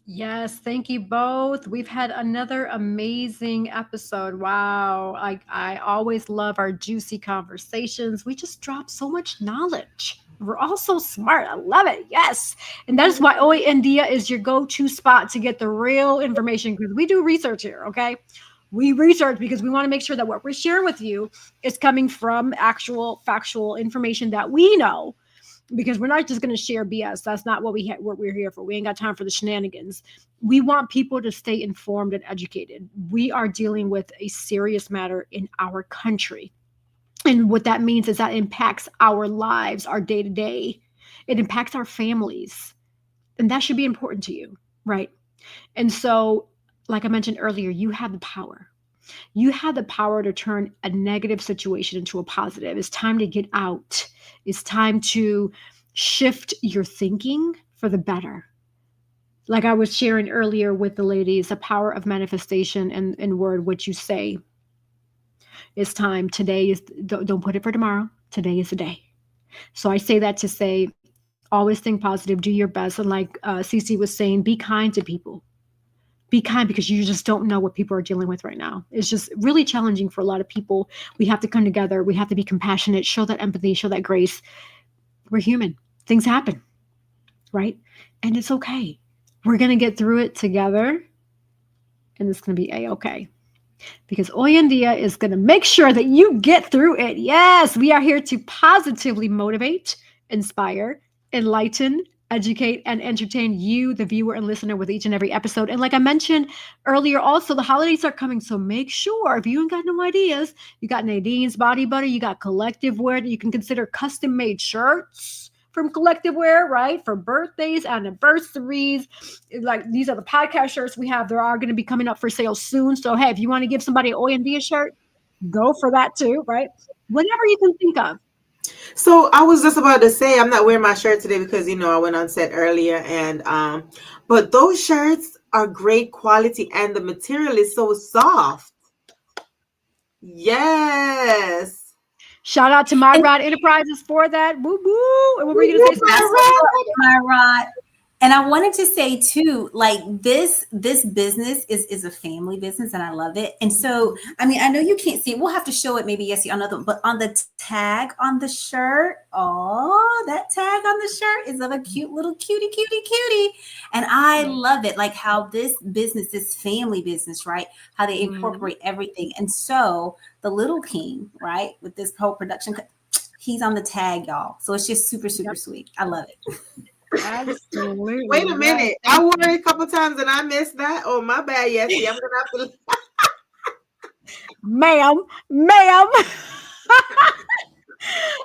Yes, thank you both. We've had another amazing episode. Wow. I always love our juicy conversations. We just drop so much knowledge. We're all so smart. I love it. Yes. And that is why OA India is your go-to spot to get the real information, because we do research here, okay? We research because we want to make sure that what we're sharing with you is coming from actual factual information that we know, because we're not just going to share BS. That's not what we're here for. We ain't got time for the shenanigans. We want people to stay informed and educated. We are dealing with a serious matter in our country. And what that means is that impacts our lives, our day-to-day. It impacts our families. And that should be important to you, right? And so, like I mentioned earlier, you have the power. You have the power to turn a negative situation into a positive. It's time to get out. It's time to shift your thinking for the better. Like I was sharing earlier with the ladies, the power of manifestation and word, what you say. It's time. Today is, don't put it for tomorrow. Today is the day. So I say that to say, always think positive, do your best. And like Cece was saying, be kind to people. Be kind, because you just don't know what people are dealing with right now. It's just really challenging for a lot of people. We have to come together. We have to be compassionate, show that empathy, show that grace. We're human. Things happen, right? And it's okay. We're going to get through it together, and it's going to be A-okay. Because Oyandia is going to make sure that you get through it. Yes, we are here to positively motivate, inspire, enlighten, educate, and entertain you, the viewer and listener, with each and every episode. And like I mentioned earlier, also, the holidays are coming. So make sure, if you ain't got no ideas, you got Nadine's Body Butter, you got Collective Wear that you can consider custom-made shirts from Collective Wear, right? For birthdays, anniversaries. Like, these are the podcast shirts we have. There are going to be coming up for sale soon. So, hey, if you want to give somebody an OMD shirt, go for that too, right? Whatever you can think of. So I was just about to say, I'm not wearing my shirt today because, I went on set earlier, and but those shirts are great quality and the material is so soft. Yes. Shout out to My Rod Enterprises for that. Woo woo. And what were you going to say? My Rod. And I wanted to say too, like this business is a family business, and I love it. And so, I mean, I know you can't see it. We'll have to show it maybe, yes, on another, but on the tag on the shirt, that tag on the shirt is of a cute little cutie. And I love it, like how this business is family business, right? How they incorporate everything. And so the little king, right, with this whole production, he's on the tag, y'all. So it's just super, super sweet. I love it. Absolutely. Wait a minute. I wore it a couple times and I missed that. Oh, my bad, Yessie. I'm gonna have to. Ma'am.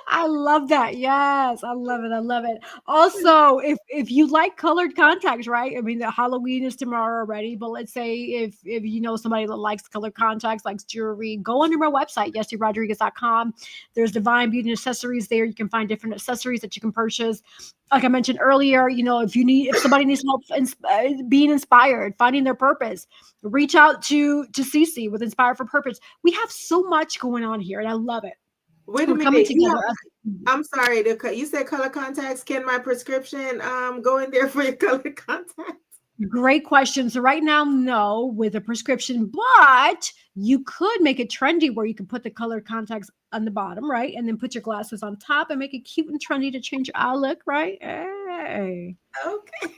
I love that. Yes, I love it. I love it. Also, if you like colored contacts, right? I mean, the Halloween is tomorrow already, but let's say if you know somebody that likes colored contacts, likes jewelry, go on to my website, yessierodriguez.com. There's Divine Beauty and Accessories there. You can find different accessories that you can purchase. Like I mentioned earlier, if somebody needs help being inspired, finding their purpose, reach out to Cece with Inspire for Purpose. We have so much going on here, and I love it. Wait a We're coming minute. together. I'm sorry. You said color contacts. Can my prescription go in there for your color contacts? Great question. So right now, no, with a prescription, but you could make it trendy where you can put the colored contacts on the bottom, right? And then put your glasses on top and make it cute and trendy to change your eye look, right? Hey. Okay.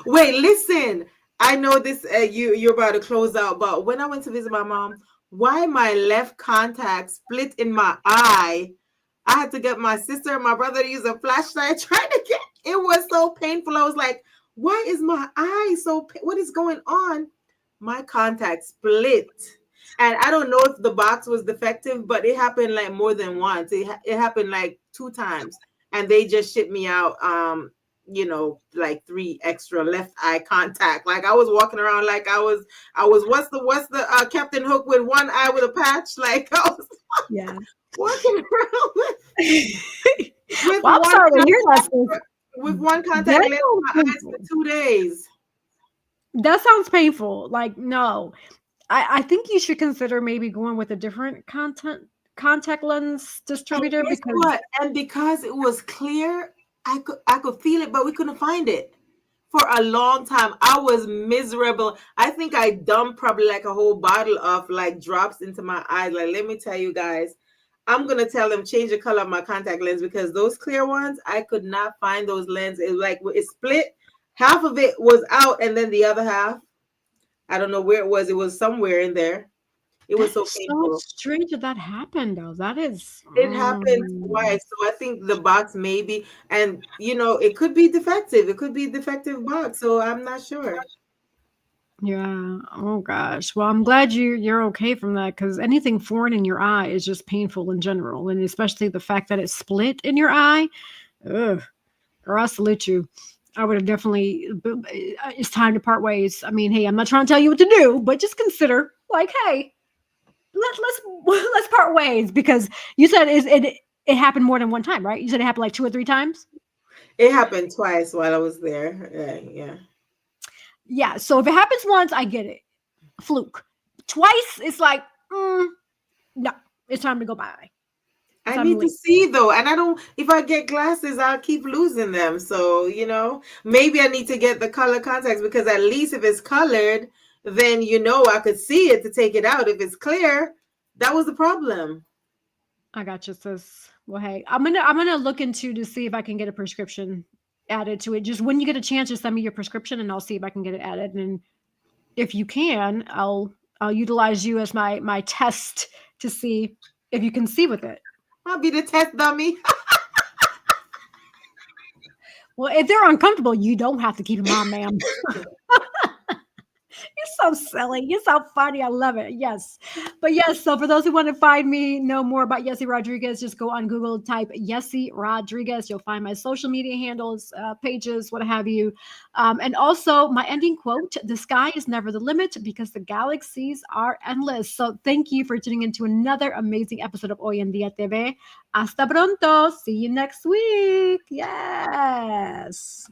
Wait, listen. I know this. You're about to close out, but when I went to visit my mom, why my left contact split in my eye? I had to get my sister and my brother to use a flashlight trying to get. It was so painful. I was like, why is my eye so? What is going on? My contact split, and I don't know if the box was defective, but it happened like more than once. It happened like 2 times, and they just shipped me out. Like 3 extra left eye contact. Like I was walking around like I was what's the Captain Hook with one eye with a patch? Like I was walking around with well, I'm sorry to hear that. With one contact lens in my eyes for 2 days. That sounds painful. Like, no. I think you should consider maybe going with a different contact lens distributor because it was clear, I could feel it, but we couldn't find it for a long time. I was miserable. I think I dumped probably like a whole bottle of like drops into my eyes. Like, let me tell you guys, I'm gonna tell them change the color of my contact lens because those clear ones, I could not find those lenses. It was like it split. Half of it was out, and then the other half, I don't know where it was. It was somewhere in there. It was so painful. So strange that happened, though. That is. It happened twice. So I think the box maybe, and it could be defective. It could be a defective box. So I'm not sure. Yeah. Oh gosh. Well, I'm glad you're okay from that because anything foreign in your eye is just painful in general, and especially the fact that it's split in your eye. Ugh. Girl, I salute you. I would have definitely. It's time to part ways. I mean, hey, I'm not trying to tell you what to do, but just consider, like, hey. Let's part ways because you said it happened more than one time, right? You said it happened like 2 or 3 times. It happened twice while I was there. Yeah. So if it happens once, I get it. Fluke. Twice, it's like, no, it's time to go by. I need to see though, and I don't. If I get glasses, I'll keep losing them. So maybe I need to get the color contacts because at least if it's colored, then I could see it to take it out. If it's clear, that was the problem. I got you, sis. Well, hey, I'm gonna look into to see if I can get a prescription added to it. Just when you get a chance, just send me your prescription, and I'll see if I can get it added. And if you can, I'll utilize you as my test to see if you can see with it. I'll be the test dummy. Well, if they're uncomfortable, you don't have to keep them on, ma'am. You're so silly. You're so funny. I love it. Yes. But yes, so for those who want to find me, know more about Yessie Rodriguez, just go on Google, type Yessie Rodriguez. You'll find my social media handles, pages, what have you. And also my ending quote, the sky is never the limit because the galaxies are endless. So thank you for tuning into another amazing episode of Hoy en Día TV. Hasta pronto. See you next week. Yes.